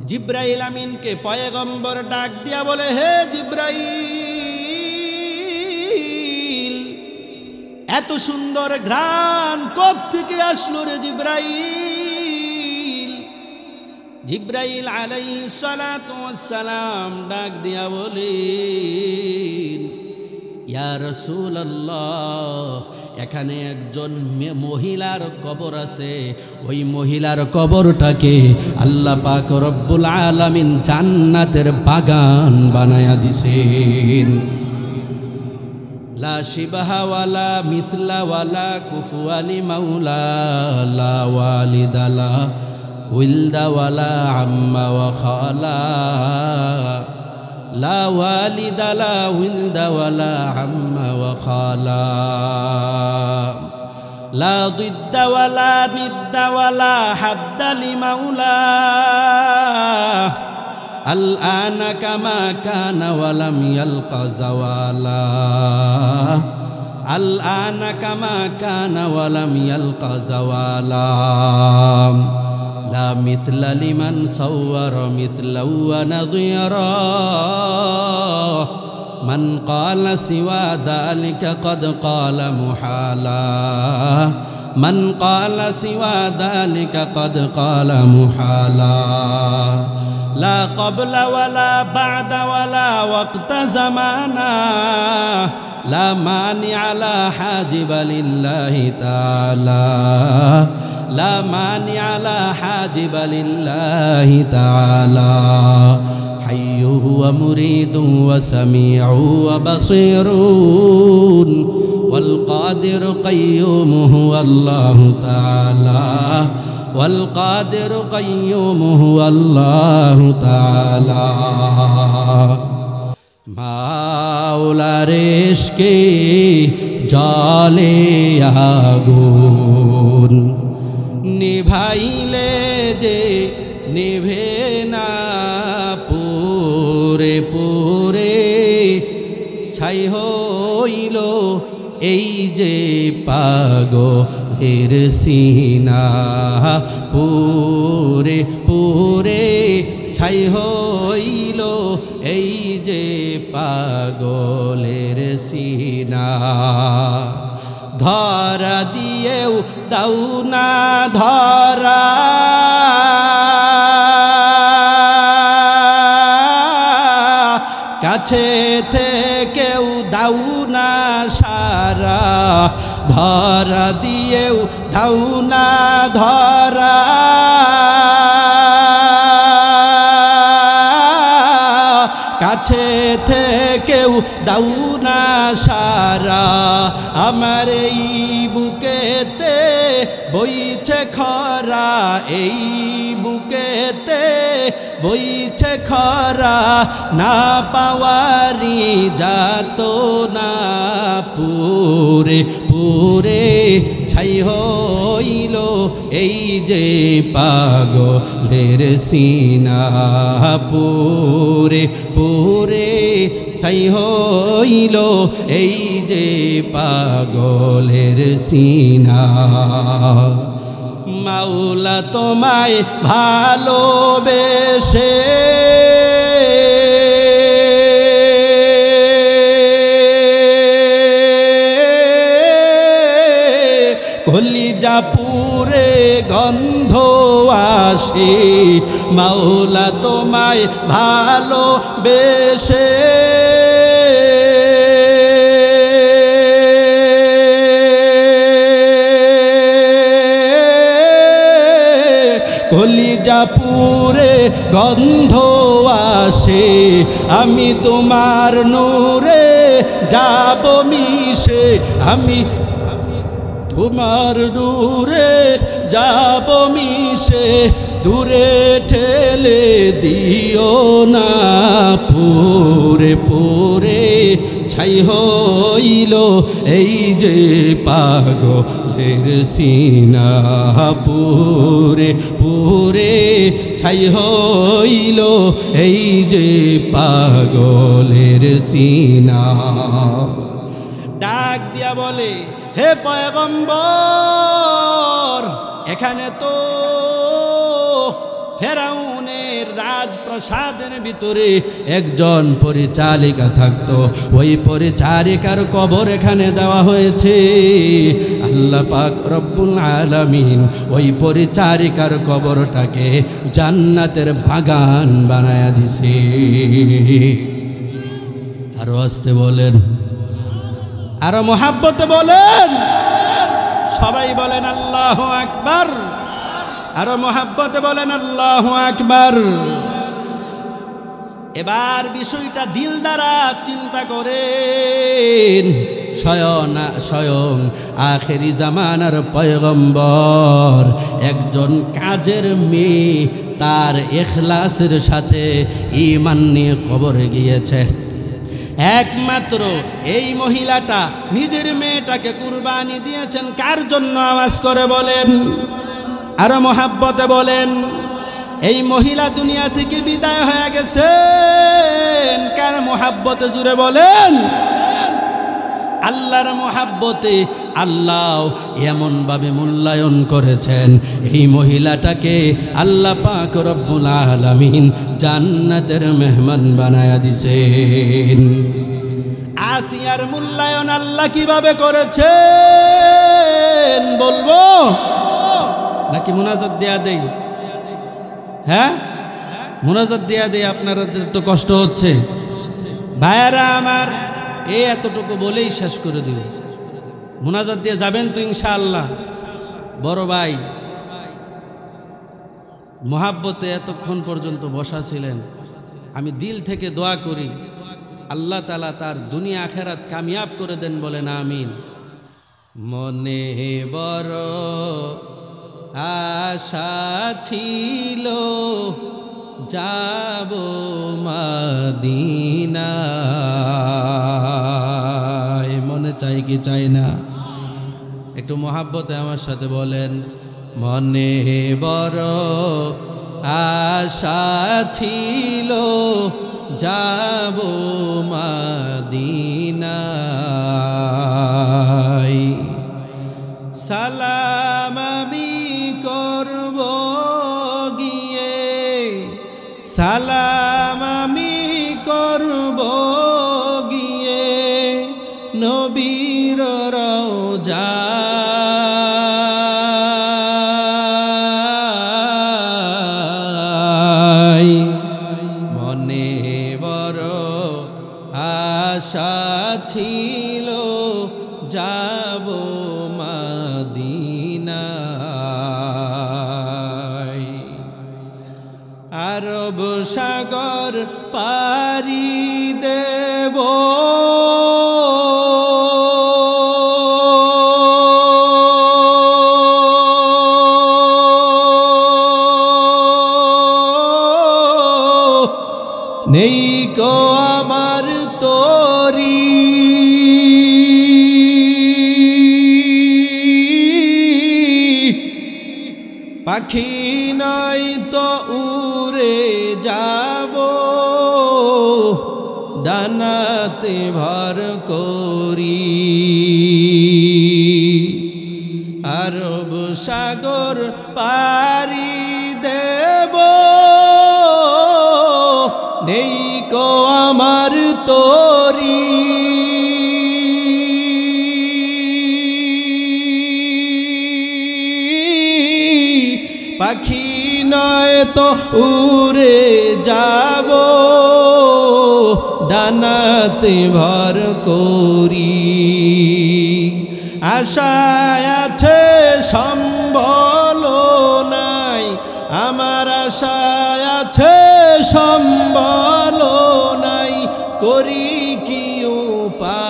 জিবরাইল আমিনকে পয়গম্বর ডাক দিয়া বলে হে জিবরাইল এত সুন্দর ঘ্রাণ কোত্থেকে আসলো রে জিবরাইল আলাইহিস সালাতু ওয়াস সালাম ডাক দিয়া বলেন ইয়া রাসূলুল্লাহ এখানে একজন মহিলার কবর আছে ওই মহিলার কবরটাকে আল্লাহ পাক রব্বুল আলামিন জান্নাতের বাগান বানায়া দিছেন লা শিবাহা ওয়ালা মিথলা ওয়ালা কুফুয়ালি মাওলা লা ওয়ালিদালা উইলদা ওয়ালা আম্মা ওয়া খালা লা ওয়ালিদা লা উইলদা ওয়ালা আম্মা ওয়া খালা লা দিদ্দা ওয়ালা নিদ্দা ওয়ালা হাদ্দা লিমাউলা আল আনা কামা কানা ওয়ালাম ইয়ালকা জাওয়ালা আল আনা কামা কানা ওয়ালাম ইয়ালকা জাওয়ালা লা মিথলা লিমান সাওয়ারা মিথলা ওয়া নাযীরা من قال سوى ذلك قد قال محالا من قال سوى ذلك قد قال محالا لا قبل ولا بعد ولا وقت زمانا لا مانع لا حاجب لله تعالى لا مانع لا حاجب لله تعالى حي ومريد وسميع وبصير والقادر قيوم هو الله تعالى والقادر قيوم هو الله تعالى মাওলার ইশকে জ্বলে আগুন নিভাইলে যে নিভে না পুরে পুরে ছাই হইল এই যে পাগলের সিনা পুরে পুরে ছাই হইল এই যে পাগলের সিনা ধরা দিয়েও দাও না ধরা কাছে থেকেও দাও না সারা ধরা দিয়েও দাও না ধরা কাছে থেকেও দাও না সারা আমার এই বুকেতে বইছে খরা এই বুকেতে বইছে খরা না পাওয়ারি যাত না পুরে পুরে ছাই হইল এই যে পাগলের সিনা পুরে পুরে ছাই হইল এই যে পাগলের সিনা মাওলা তোমায় ভালোবেসে কলিজা পুরে গন্ধ আসে মাওলা তোমায় ভালোবেসে কলিজা পুরে গন্ধ আসে আমি তোমার নূরে যাব মিশে আমি তোমার নূরে যাব মিশে দূরে ঠেলে দিও না পুরে পুরে ছাই হইল এই যে পাগলের সিনা পুরে পুরে ছাই হইল এই যে পাগলের সিনা ডাক দিয়া বলে হে পয়গম্বর এখানে তো ফেরাউনের রাজপ্রাসাদের ভিতরে একজন পরিচারিকা থাকতো ওই পরিচারিকার কবর এখানে দেওয়া হয়েছে আল্লাহ পাক রব্বুল আলামিন ওই পরিচারিকার কবরটাকে জান্নাতের বাগান বানায়া দিছে আরো আসতে বলেন আরো মোহাব্বতে বলেন সবাই বলেন আল্লাহু আকবার আরো মোহাব্বতে বলেন আল্লাহু আকবার এবার বিষয়টা দিল দ্বারা চিন্তা করেন স্বয়ং আখেরি জামানার পয়গম্বর একজন কাজের মেয়ে তার ইখলাসের সাথে ঈমান নিয়ে কবরে গিয়েছে একমাত্র এই মহিলাটা নিজের মেয়েটাকে কুরবানি দিয়েছেন কার জন্য? আওয়াজ করে বলেন, আরো মহাব্বতে বলেন। এই মহিলা দুনিয়া থেকে বিদায় হয়ে গেছেন কার মহাব্বতে? জুড়ে বলেন। আল্লাহর মহাব্বতে আল্লাহ এমনভাবে মূল্যায়ন করেছেন, এই মহিলাটাকে আল্লাহ পাক রব্বুল আলামিন জান্নাতের মেহমান বানায়া দিছেন। আসিয়ার মূল্যায়ন আল্লাহ কিভাবে করেছেন বলবো নাকি মুনাজাত দেয়া দেই? হ্যাঁ, মুনাজাত দেয়া দেই, আপনাদের তো কষ্ট হচ্ছে। ভাইয়ারা আমার, এতটুকু বলেই শেষ করে দিব। মুনাজাত দিয়ে যাবেন তো ইনশাআল্লাহ? বড় ভাই মহাব্বতে এতক্ষণ পর্যন্ত বসা ছিলেন, আমি দিল থেকে দোয়া করি আল্লাহ তাআলা তার দুনিয়া আখেরাত কামিয়াব করে দেন, বলেন আমিন। মনে বড় আশা ছিল যাব মদিনায়, মনে চাই কি চাই না? একটু মহাব্বতে আমার সাথে বলেন, মনে বড় আশা ছিল যাব মদিনায়, সালাম আমি করব গিয়ে, সালাম আমি করব গিয়ে নবীর রওজায়, মনে বড় আশা ছিল যাব মদিনায়, আরব সাগর পারি দেব নেই কো আমার তরি, পাখি নাই তো উড়ে যাব ডানাতে ভর করি, আরব সাগর পারি দেব নেই কো আমার তরি, পাখি নয় তো উড়ে যাব ডানাতে ভর করি, আশায় আছে সম্বল নাই, আমার আশায় আছে সম্বল নাই, করি কি উপায়,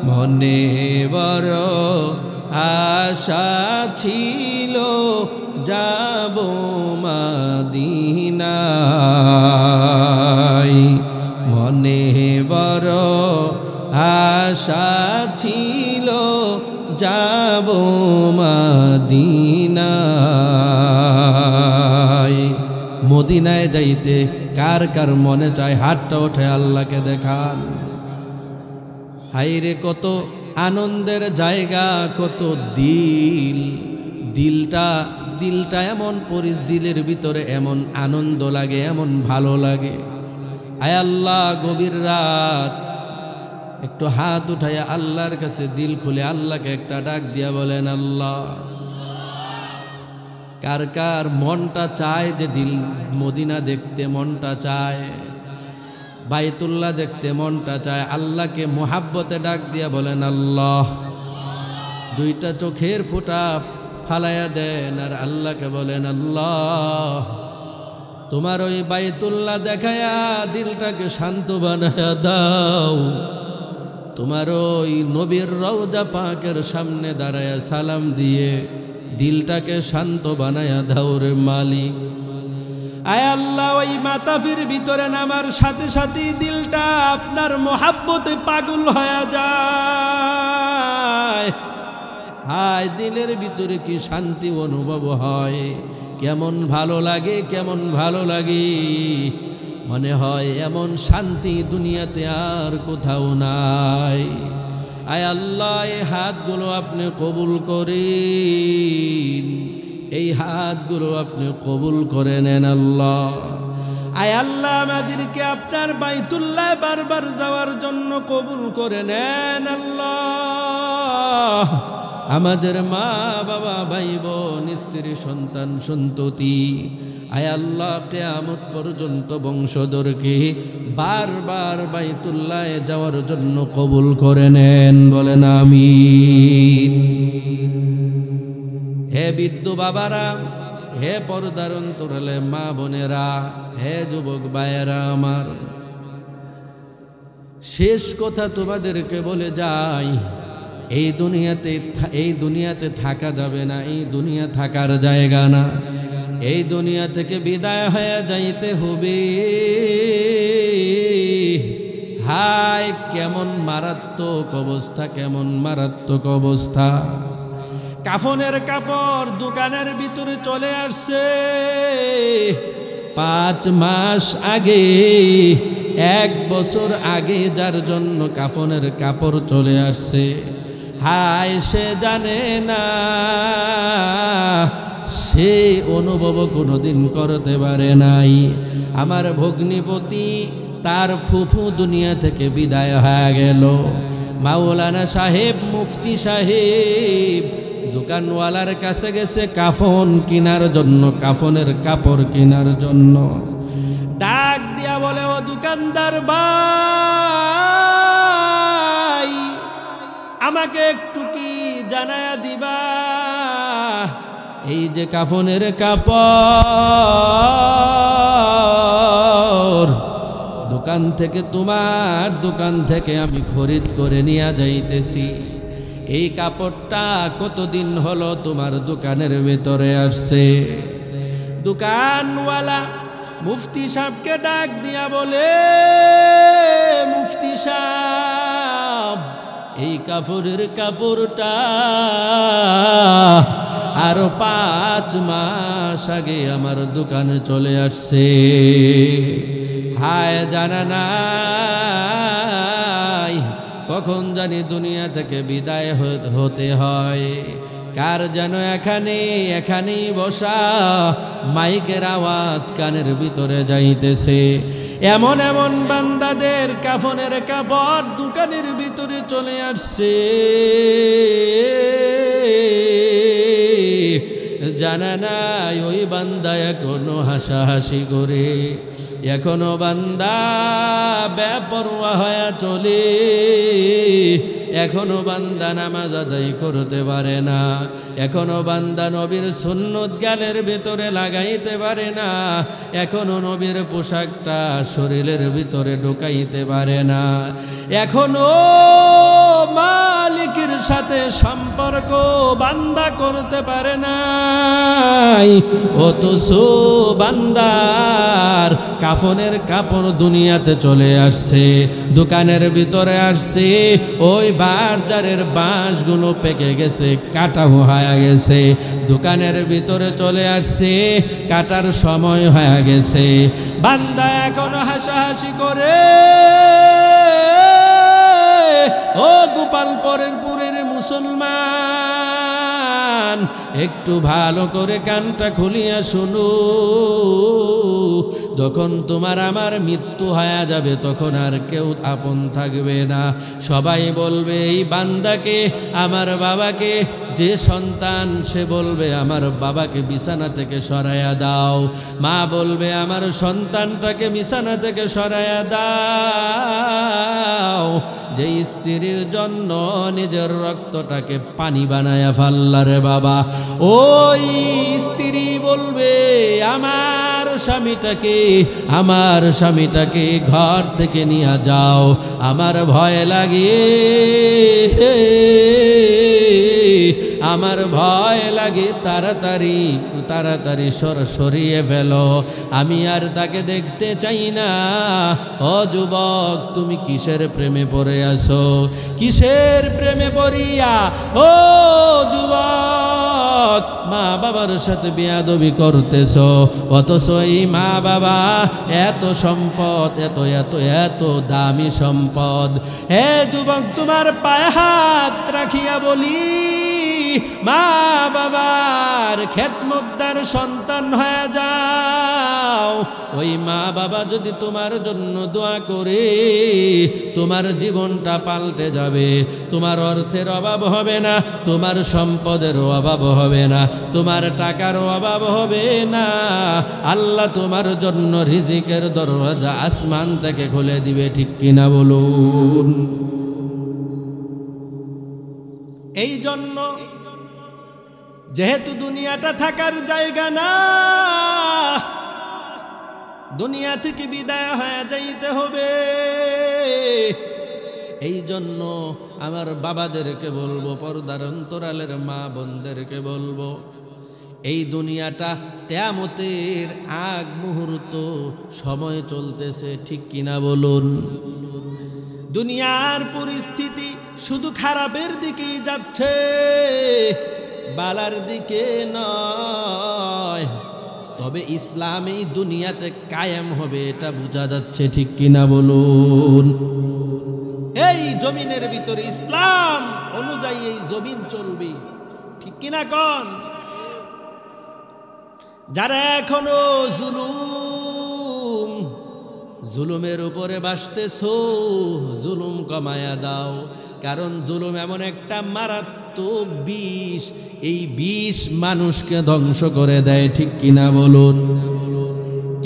মনে বড় আশা ছিল যাব মদিনায়, মনে বড় আশা ছিল যাব মদিনায়, মদিনায় যাইতে কার কার মনে চায় হাতটা ওঠে আল্লাহকে দেখান। হাইরে কত আনন্দের জায়গা, কত দিলটা এমন দিলের ভিতরে এমন আনন্দ লাগে, এমন ভালো লাগে। আয় আল্লাহ, গভীর রাত একটু হাত উঠাইয়া আল্লাহর কাছে দিল খুলে আল্লাহকে একটা ডাক দিয়া বলেন আল্লাহ। কার কার মনটা চায় যে দিল মদিনা দেখতে মনটা চায়, বাইতুল্লাহ দেখতে মনটা চায়, আল্লাহকে মোহাব্বতে ডাক দিয়া বলেন আল্লাহ। দুইটা চোখের ফোঁটা ফালাইয়া দেন আর আল্লাহকে বলেন আল্লাহ, তোমার ওই বাইতুল্লাহ দেখায়া দিলটাকে শান্ত বানায়া দাও, তোমার ওই নবীর রওজা পাকের সামনে দাঁড়ায়া সালাম দিয়ে দিলটাকে শান্ত বানায়া দাও রে মালিক। আয় আল্লাহ, ওই মাতাফির ভিতরে নামার সাথে সাথেই দিলটা আপনার মোহাব্বতে পাগল হয়ে যায়। হায়, দিলের ভিতরে কি শান্তি অনুভব হয়, কেমন ভালো লাগে, কেমন ভালো লাগে। মনে হয় এমন শান্তি দুনিয়াতে আর কোথাও নাই। আয় আল্লাহ, এই হাতগুলো আপনি কবুল করেন, এই হাতগুলো আপনি কবুল করে নেন আল্লাহ। আয় আল্লাহ, আমাদেরকে আপনার বাইতুল্লাহ বারবার যাওয়ার জন্য কবুল করে নেন আল্লাহ। আমাদের মা বাবা, ভাই বোন, স্ত্রী, সন্তান, সন্ততি, আয় আল্লাহ, কিয়ামত পর্যন্ত বংশধরকে বারবার বাইতুল্লাহে যাওয়ার জন্য কবুল করে নেন, বলেন আমিন। হে বৃদ্ধ বাবারা, হে পর্দার অন্তরালে মা বোনেরা, হে যুবক ভাইয়েরা আমার, শেষ কথা তোমাদেরকে বলে যাই, এই দুনিয়াতে থাকা যাবে না, এই দুনিয়া থাকার জায়গা না। এই দুনিয়া থেকে বিদায় হয়ে যাইতে হবে। হায়, কেমন মারাত্মক অবস্থা, কেমন মারাত্মক অবস্থা। কাফনের কাপড় দোকানের ভিতরে চলে আসছে 5 মাস আগে, 1 বছর আগে যার জন্য কাফনের কাপড় চলে আসছে। হায়, সে জানে না, সে অনুভব কোনোদিন করতে পারে নাই। আমার ভগ্নিপতি, তার ফুফু দুনিয়া থেকে বিদায় হয়ে গেল। মাওলানা সাহেব, মুফতি সাহেব দোকানওয়ালার কাছে গেছে কাফন কেনার জন্য, কাফনের কাপড় কেনার জন্য। ডাক দিয়া বলে, ও দোকানদার ভাই, আমাকে একটু কি জানায়া দিবা, এই যে কাফনের কাপড় দোকান থেকে, তোমার দোকান থেকে আমি খরিদ করে নিয়ে যাইতেছি, এই কাপড়টা কতদিন হলো তোমার দোকানের ভেতরে আসছে। দোকানওয়ালা মুফতি সাহেবকে ডাক দিয়া বলে, মুফতি সাহেব, এই কাপড়ের কাপড়টা আরো 5 মাস আগে আমার দোকানে চলে আসছে। হায়, জানা নাই কখন জানি দুনিয়া থেকে বিদায় হতে হয়। কার যেন এখানেই বসা মাইকের আওয়াজ কানের ভিতরে যাইতেছে। এমন এমন বান্দাদের কাফনের কাপড় দোকানের ভিতরে চলে আসছে, জানা নাই ওই বান্দা এখনো হাসাহাসি করে, এখনো বান্দা বেপরোয়া হয়ে চলে, এখনো বান্দা নামাজ আদায় করতে পারে না, এখনো বান্দা নবীর সুন্নত গালের ভেতরে লাগাইতে পারে না, এখনো নবীর পোশাকটা শরীরের ভিতরে ঢুকাইতে পারে না, এখনো মালিকের সাথে সম্পর্ক বান্দা করতে পারে না। অথচ বান্দার কাফনের কাপড় দুনিয়াতে চলে আসছে, দোকানের ভিতরে আসছে, ওই বাজারের বাঁশগুলো পেকে গেছে, কাটা হয়ে গেছে, দোকানের ভিতরে চলে আসছে, কাটার সময় হয়ে গেছে। বান্দা এখনো হাসাহাসি করে, ও গোপালপুরের মুসলমান, একটু ভালো করে কানটা খুলিয়া শুনো, যখন তোমার আমার মৃত্যু হয়ে যাবে তখন আর কেউ আপন থাকবে না। সবাই বলবে এই বান্দাকে, আমার বাবাকে, যে সন্তান সে বলবে আমার বাবাকে বিছানা থেকে সরাইয়া দাও, মা বলবে আমার সন্তানটাকে বিছানা থেকে সরাইয়া দাও। যে স্ত্রীর জন্য নিজের রক্তটাকে পানি বানায়া ফাল্লারে বাবা, ওই স্ত্রী বলবে আমার স্বামীটাকে ঘর থেকে নিয়ে যাও, আমার ভয় লাগে, আমার ভয় লাগে, তাড়াতাড়ি তাড়াতাড়ি সরিয়ে ফেলো, আমি আর তাকে দেখতে চাই না। ও যুবক, তুমি কিসের প্রেমে পড়ে আসো? কিসের প্রেমে পড়িয়া ও যুবক মা বাবার সাথে বেয়াদবি করতেছো? অথচ এই মা বাবা এত সম্পদ, এত এত এত দামি সম্পদ। হে যুবক, তোমার পায়ে হাত রাখিয়া বলি, মা বাবার খেদমতদার সন্তান হয়ে যাও। ওই মা বাবা যদি তোমার জন্য দোয়া করে, তোমার জীবনটা পাল্টে যাবে। তোমার অর্থের অভাব হবে না, তোমার সম্পদের অভাব হবে না, তোমার টাকার অভাব হবে না। আল্লাহ তোমার জন্য রিজিকের দরওয়াজা আসমান থেকে খুলে দিবে, ঠিক কিনা বলুন? এই জন্য যেহেতু দুনিয়াটা থাকার জায়গা না, দুনিয়া থেকে বিদায় হয়ে যাইতে হবে। এই জন্য আমার বাবাদেরকে বলবো, পর্দার অন্তরালের মা বোনদেরকে বলবো, এই দুনিয়াটা কিয়ামতের আগ মুহূর্ত সময় চলতেছে, ঠিক কিনা বলুন? দুনিয়ার পরিস্থিতি শুধু খারাপের দিকেই যাচ্ছে, বালার দিকে নয়। তবে ইসলাম এই দুনিয়াতে কায়েম হবে, এটা বোঝা যাচ্ছে, ঠিক কিনা বলুন? এই জমিনের ভিতরে ইসলাম অনুযায়ী এই জমিন চলবে, ঠিক কিনা কোন? যারা এখনো জুলুমের উপরে বাসতেছো, জুলুম কমায়া দাও। কারণ জুলুম এমন একটা মারাত্মক বিষ, এই বিষ মানুষকে ধ্বংস করে দেয়, ঠিক কিনা বলুন?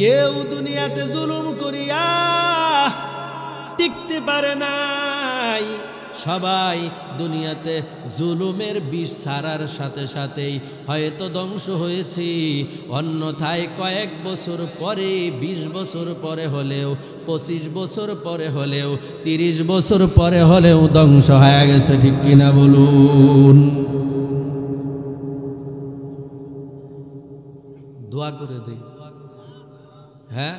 কেউ দুনিয়াতে জুলুম করিয়া টিকতে পারে নাই। সবাই দুনিয়াতে জুলুমের বিষ ছাড়ার সাথে সাথেই হয়তো ধ্বংস হয়েছে, অন্যথায় কয়েক বছর পরে, 20 বছর পরে হলেও, 25 বছর পরে হলেও, 30 বছর পরে হলেও ধ্বংস হয়ে গেছে, ঠিক কিনা বলুন? দোয়া করে দিই। হ্যাঁ,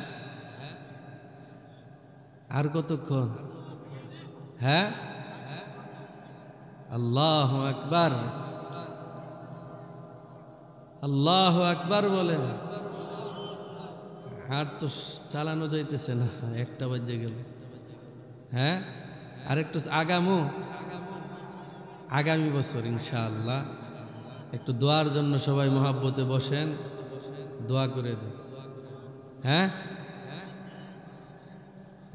আর কতক্ষণ? হ্যাঁ, আল্লাহু আকবার, আল্লাহু আকবার বলেন। হাট তো চালানো যাইতেছে না, 1টা বাজে গেল। হ্যাঁ, আরেকটু আগামী বছর ইনশাআল্লাহ একটু দোয়ার জন্য সবাই মহাব্বতে বসেন, দোয়া করে দেন। হ্যাঁ,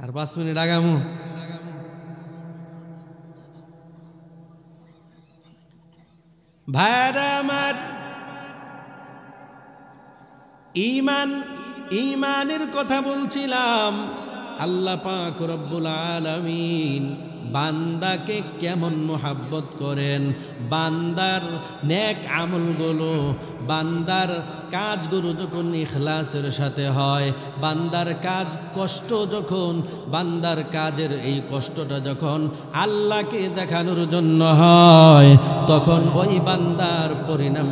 আর 5 মিনিট আগামু। ভাইরা আমার, ঈমানের কথা বলছিলাম। আল্লাহ পাক রব্বুল আলামিন বান্দাকে কেমন মোহাব্বত করেন, বান্দার নেক আমলগুলো, বান্দার কাজগুলো যখন ইখলাসের সাথে হয়, বান্দার কাজ কষ্ট যখন, বান্দার কাজের এই কষ্টটা যখন আল্লাহকে দেখানোর জন্য হয়, তখন ওই বান্দার পরিণাম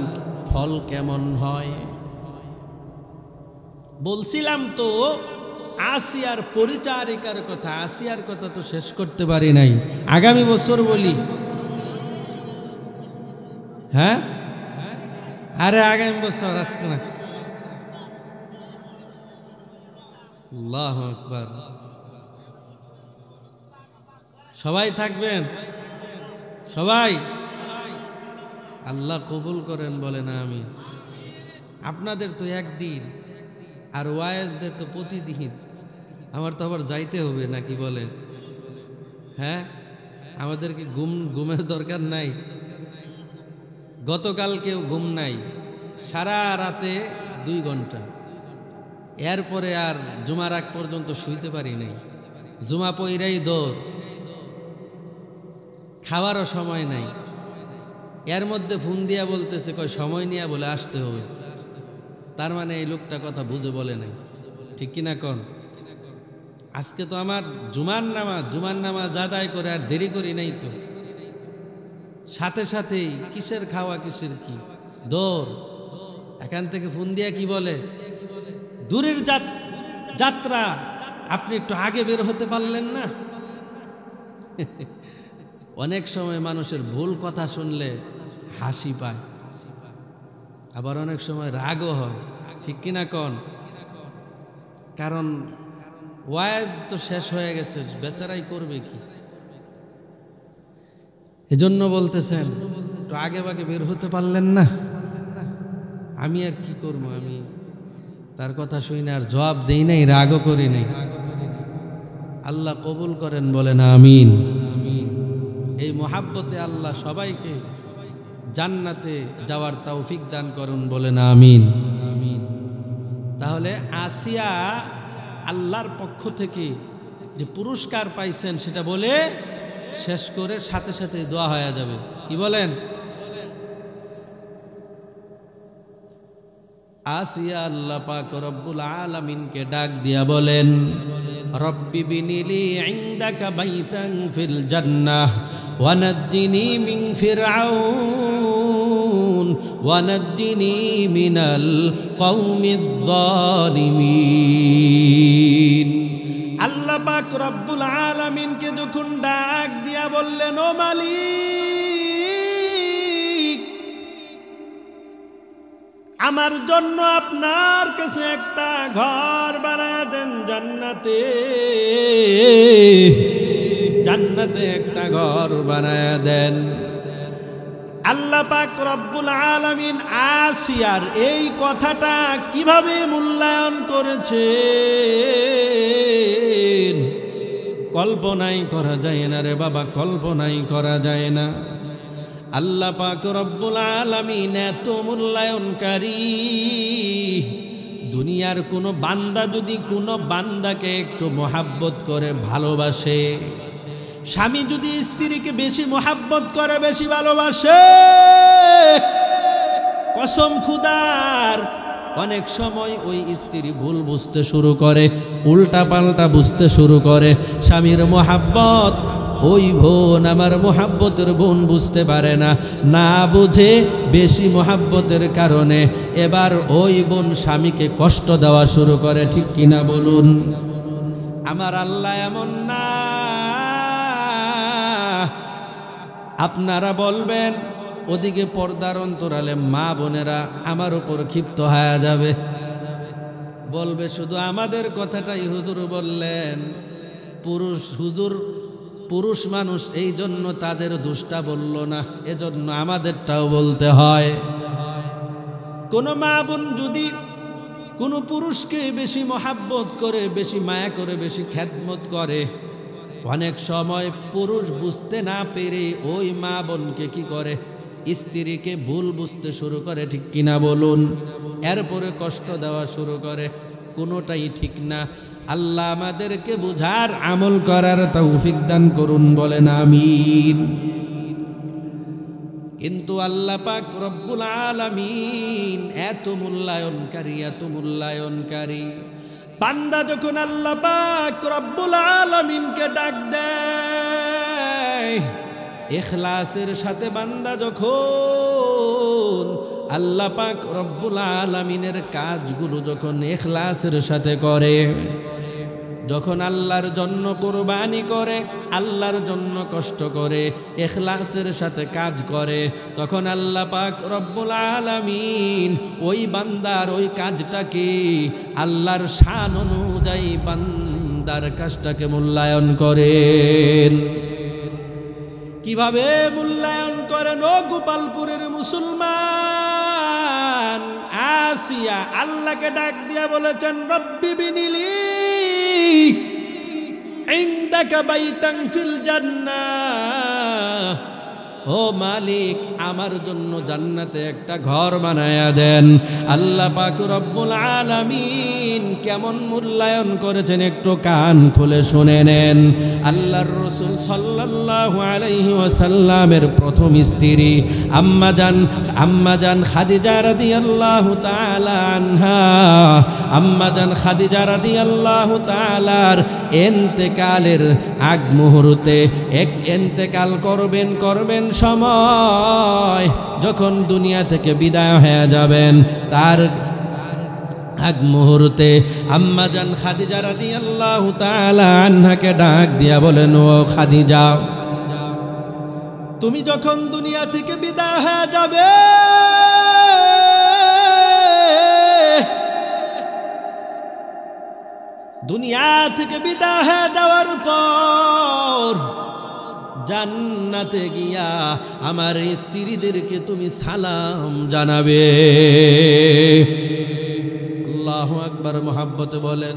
ফল কেমন হয়। বলছিলাম তো আসিয়ার পরিচারিকার কথা, আসিয়ার কথা তো শেষ করতে পারি নাই, আগামী বছর বলি। হ্যাঁ, আরে আগামী বছর, আজকে না। আল্লাহু আকবার। সবাই থাকবেন, সবাই। আল্লাহ কবুল করেন, বলে না আমি। আপনাদের তো একদিন, আর ওয়াইজদের তো প্রতিদিন। আমার তো আবার যাইতে হবে নাকি বলেন? হ্যাঁ, আমাদের কি ঘুমের দরকার নাই? গতকালকেও ঘুম নাই, সারা রাতে 2 ঘন্টা। এরপরে আর জুমার আগ পর্যন্ত শুইতে পারি নাই। জুমা পইরাই দৌড়, খাওয়ারও সময় নাই। এর মধ্যে ফোন দিয়া বলতেছে, কয় সময় নিয়ে বলে আসতে হবে। তার মানে এই লোকটা কথা বুঝে বলে নাই, ঠিক কিনা কোন? আজকে তো আমার জুমার নামাজ আদায় করে আর দেরি করি নাই তো, সাথে সাথেই কিসের খাওয়া কিসের কি দৌড়। এখান থেকে ফোন দিয়া কি বলে, দূরের যাত্রা, আপনি একটু আগে বের হতে পারলেন না। অনেক সময় মানুষের ভুল কথা শুনলে হাসি পায়, আবার অনেক সময় রাগও হয়, ঠিক কিনা কন? কারণ ওয়াজ তো শেষ হয়ে গেছে, বেচারাই করবে কি? এজন্য বলতেছেন তো আগে ভাগে বের হতে পারলেন না, আমি আর কি করব? আমি তার কথা শুনে আর জবাব দেই নাই, রাগও করি নাই। আল্লাহ কবুল করেন, বলেন আমিন। এই মোহাব্বতে আল্লাহ সবাইকে জান্নাতে যাওয়ার তৌফিক দান করুন, বলেন আমিন। তাহলে আসিয়া আল্লাহর পক্ষ থেকে যে পুরস্কার পাইছেন সেটা বলে শেষ করে সাথে সাথে দোয়া হয়ে যাবে। কি বলেন? আসিয়া আল্লাহ পাক রব্বুল আলামিনকে ডাক দিয়া বলেন, রব্বি বিনিলি ইনদাকা বাইতান ফিল জান্নাহ ওয়া নাজ্জিনি মিন ফিরআউন ওয়া নাজ্জিনি মিনাল কওমিয যালিমিন। আল্লাহ পাক রব্বুল আলামিনকে যখন ডাক দিয়া বললেন, ও মালিক, আমার জন্য আপনার কাছে একটা ঘর বানায় দেন জান্নাতে, জান্নাতে একটা ঘর বানায় দেন। আল্লাহ পাক রব্বুল আলামিন আসিয়ার এই কথাটা কিভাবে মূল্যায়ন করেছেন কল্পনাই করা যায় না রে বাবা, কল্পনাই করা যায় না। আল্লাহ পাক রব্বুল আলামিন এত মূল্যায়নকারী, দুনিয়ার কোনো বান্দা যদি কোনো বান্দাকে একটু মোহাব্বত করে ভালোবাসে, স্বামী যদি স্ত্রীকে বেশি মোহাব্বত করে বেশি ভালোবাসে, কসম খুদার অনেক সময় ওই স্ত্রী ভুল বুঝতে শুরু করে, উল্টা পাল্টা বুঝতে শুরু করে। স্বামীর মোহাব্বত ওই বোন আমার মোহাব্বতের বোন বুঝতে পারে না, না বুঝে বেশি মোহাব্বতের কারণে এবার ওই বোন স্বামীকে কষ্ট দেওয়া শুরু করে, ঠিক কিনা বলুন? আমার আল্লাহ এমন না। আপনারা বলবেন ওদিকে পর্দার অন্তরালে মা বোনেরা আমার উপর ক্ষিপ্ত হয়ে যাবে, বলবে শুধু আমাদের কথাটাই হুজুর বললেন। পুরুষ মানুষ এই জন্য তাদের দোষটা বলল না, এজন্য আমাদেরটাও বলতে হয়। কোন মা বোন যদি কোন পুরুষকে বেশি মহাব্বত করে, বেশি মায়া করে, বেশি খেদমত করে, অনেক সময় পুরুষ বুঝতে না পেরে ওই মা বোনকে কি করে, স্ত্রীকে ভুল বুঝতে শুরু করে, ঠিক কিনা বলুন? এরপরে কষ্ট দেওয়া শুরু করে, কোনোটাই ঠিক না। আল্লাহ আমাদেরকে বুঝার আমল করার তৌফিক দান করুন, বলেন আমিন। কিন্তু আল্লাহ পাক রব্বুল আলামিন এত মূল্যায়নকারী, এত মূল্যায়নকারী। বান্দা যখন আল্লাহ পাক রব্বুল আলামিনকে ডাক দেয়, ইখলাসের সাথে বান্দা যখন আল্লাহ পাক রব্বুল আলামিনের কাজগুলো যখন ইখলাসের সাথে করে, যখন আল্লাহর জন্য কুরবানি করে, আল্লাহর জন্য কষ্ট করে, ইখলাসের সাথে কাজ করে, তখন আল্লাহ পাক রব্বুল আলামিন ওই বান্দার ওই কাজটাকে আল্লাহর শান অনুযায়ী বান্দার কাজটাকে মূল্যায়ন করেন। কিভাবে মূল্যায়ন করেন? ও গোপালপুরের মুসলমান, আসিয়া আল্লাহকে ডাক দিয়া বলেছেন, রব্বি বিনিলি ইনদাকা বাইতান ফিল জান্নাহ, ও মালিক আমার জন্য জান্নাতে একটা ঘর বানায়া দেন। আল্লাহ পাক রব্বুল আলামিন কেমন মূল্যায়ন করেছেন একটু কান খুলে শুনে নেন। আল্লাহর রাসূল সাল্লাল্লাহু আলাইহি ওয়াসাল্লামের প্রথম স্ত্রী আম্মাজান খাদিজা রাদিয়াল্লাহু তাআলা আনহা, আম্মাজান খাদিজা রাদিয়াল্লাহু তাআলার ইন্তেকালের আগ মুহূর্তে ইন্তেকাল করবেন সময় যখন দুনিয়া থেকে বিদায় হয়ে যাবেন তার আগ মুহূর্তে আম্মা জান খাদিজা রাদিয়াল্লাহু তাআলা আনহাকে ডাক দিয়া বলেন, ও খাদিজা, তুমি যখন দুনিয়া থেকে বিদায় হয়ে যাবে দুনিয়া থেকে বিদায় হয়ে যাওয়ার পর জান্নাতে গিয়া আমার স্ত্রীদেরকে তুমি সালাম জানাবে। আল্লাহু আকবার। মুহাব্বতে বলেন,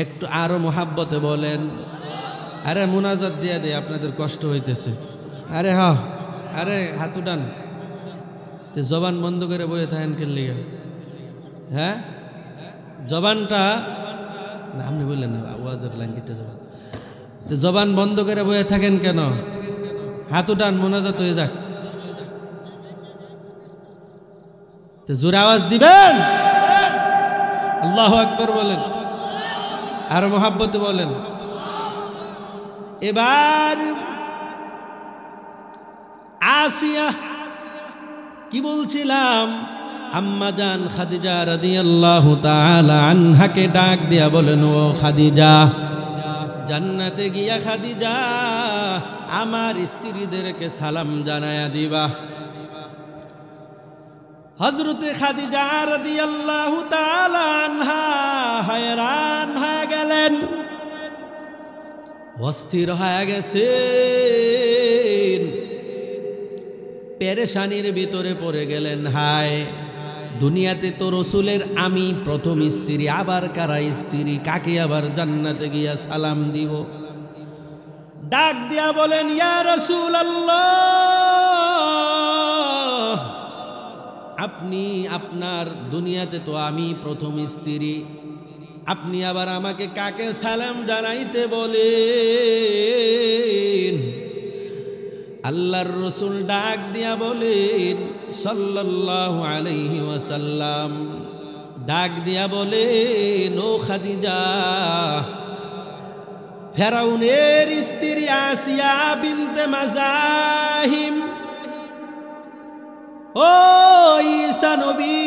একটু আরো মুহাব্বতে বলেন। আরে মুনাজাত দিয়ে দে, আপনাদের কষ্ট হইতেছে। আরে হ্যাঁ, আরে হাত উঠান। তে জবান বন্ধ করে বয়ে থাকেন কে লিগে? হ্যাঁ, জবানটা না, আপনি বললেন না আওয়াজের লাইনটা জবান। তো জবান বন্ধ করে বয়ে থাকেন কেন? হাত উঠান, মোনাজাত হয়ে যাক। তো জোরে আওয়াজ দিবেন, আল্লাহু আকবার বলেন, আর মুহাব্বতে বলেন। এবার আসিয়া, কি বলছিলাম, আম্মা জান খাদিজা রাদিয়াল্লাহু তাআলা আনহাকে ডাক দিয়া বলেন, ও খাদিজা, জান্নাতে গিয়া খাদিজা আমার স্ত্রীদেরকে সালাম জানায়া দিবা। হযরতে খাদিজা রাদিয়াল্লাহু তাআলা আনহা হয়রান হয়ে গেলেন, অস্থির হয়ে গেছেন, পেরেশানির ভিতরে পড়ে গেলেন। হায়, দুনিয়াতে তো রসুলের আমি প্রথম স্ত্রী, আবার কারা স্ত্রী, কাকে আবার জান্নাতে গিয়া সালাম দিব? ডাক দিয়া বলেন, ইয়া রাসূলুল্লাহ, আপনি আপনার দুনিয়াতে তো আমি প্রথম স্ত্রী, আপনি আবার আমাকে কাকে সালাম জানাইতে বলেন? আল্লাহর রসুল ডাক দিয়া বলেন সাল্লাল্লাহু আলাইহি ওয়াসাল্লাম, ডাক দিয়া বলেন, ও খাদিজা, ফেরাউনের স্ত্রী আসিয়া বিনতে মাযাহিম, ও ঈসা নবী,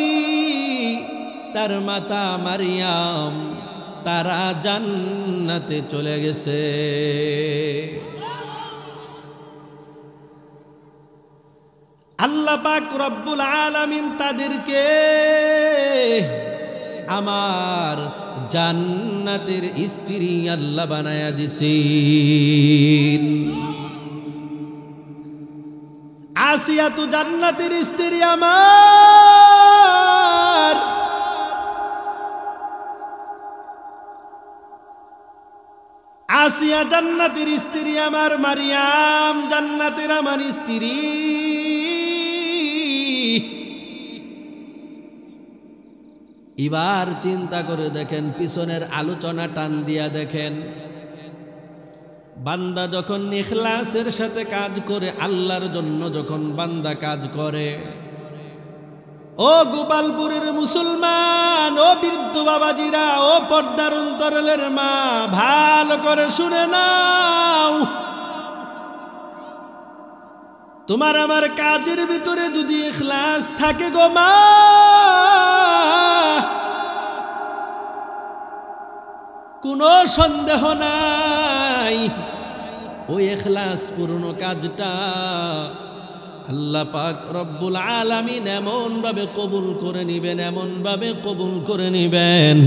তার মাতা মারিয়াম, তারা জান্নাতে চলে গেছে। আল্লাহ পাক রব্বুল আলামিন তাদেরকে আমার জান্নাতের স্ত্রী আল্লাহ বানায়া দিছেন। আসিয়া তো জান্নাতের স্ত্রী আমার, আসিয়া জান্নাতের স্ত্রী আমার, মারিয়াম জান্নাতের আমার স্ত্রী। এবার চিন্তা করে দেখেন, পিছনের আলোচনা টান দিয়া দেখেন, বান্দা যখন ইখলাসের সাথে কাজ করে, আল্লাহর জন্য যখন বান্দা কাজ করে, ও গোপালপুরের মুসলমান, ও বৃদ্ধ বাবাজিরা, ও পর্দার অন্তরালের মা, ভালো করে শুনে নাও, তোমার আমার কাজের ভিতরে যদি ইখলাস থাকে গো মা, কোনো সন্দেহ নাই ওই ইখলাস পূর্ণ কাজটা আল্লাহ পাক রব্বুল আলামিন এমন ভাবে কবুল করে নিবেন, এমন ভাবে কবুল করে নিবেন,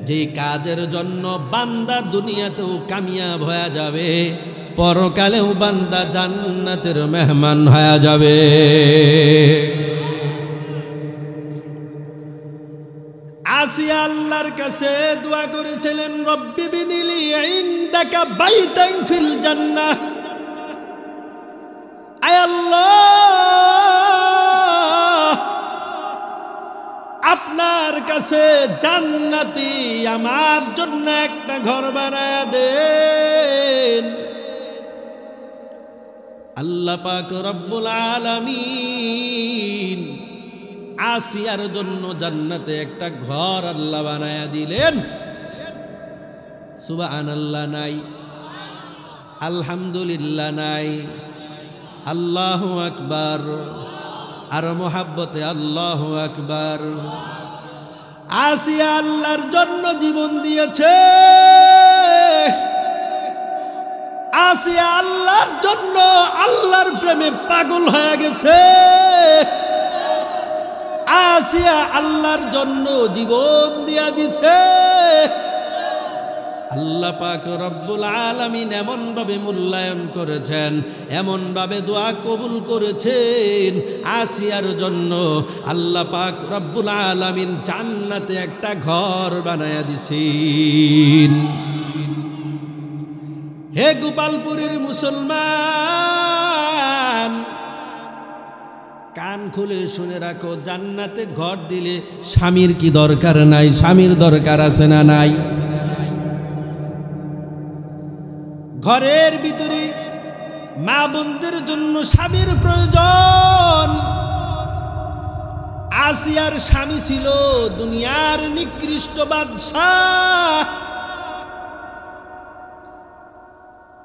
যে কাজের জন্য বান্দা দুনিয়াতেও কামিয়াব হয়ে যাবে, পরকালেও বান্দা জান্নাতের মেহমান হয়ে যাবে। আসিয়া আল্লাহর কাছে দোয়া করেছিলেন, রব্বি বিনিলি ইনদাকা বাইতান ফিল জান্নাহ, আয় আল্লাহ, আপনার কাছে জান্নাতি আমার জন্য একটা ঘর বানায়া দেন। আল্লাহ পাক রব্বুল আলামিন আসিয়ার জন্য জান্নাতে একটা ঘর আল্লাহ বানায়া দিলেন। সুবহানাল্লাহ নাই, আলহামদুলিল্লাহ নাই, আল্লাহু আকবার, আর মোহাব্বতে আল্লাহু আকবার। আসিয়া আল্লাহর জন্য জীবন দিয়েছে, আসিয়া আল্লাহর জন্য আল্লাহর প্রেমে পাগল হয়ে গেছে, আসিয়া আল্লাহর জন্য জীবন দিয়া দিছে। আল্লাহ পাক রব্বুল আলামিন এমন ভাবে মূল্যায়ন করেছেন, এমন ভাবে দোয়া কবুল করেছেন আসিয়ার জন্য। আল্লাহ পাক রব্বুল আলামিন জান্নাতে একটা ঘর বানায়া দিছেন। হে গোপালপুরের মুসলমান, কান খুলে শুনে রাখো, জান্নাতে ঘর দিলে স্বামীর কি দরকার নাই? স্বামীর দরকার আছে না নাই? ঘরের ভিতরে মা বোনদের জন্য স্বামীর প্রয়োজন। আসিয়ার স্বামী ছিল দুনিয়ার নিকৃষ্ট বাদশাহ।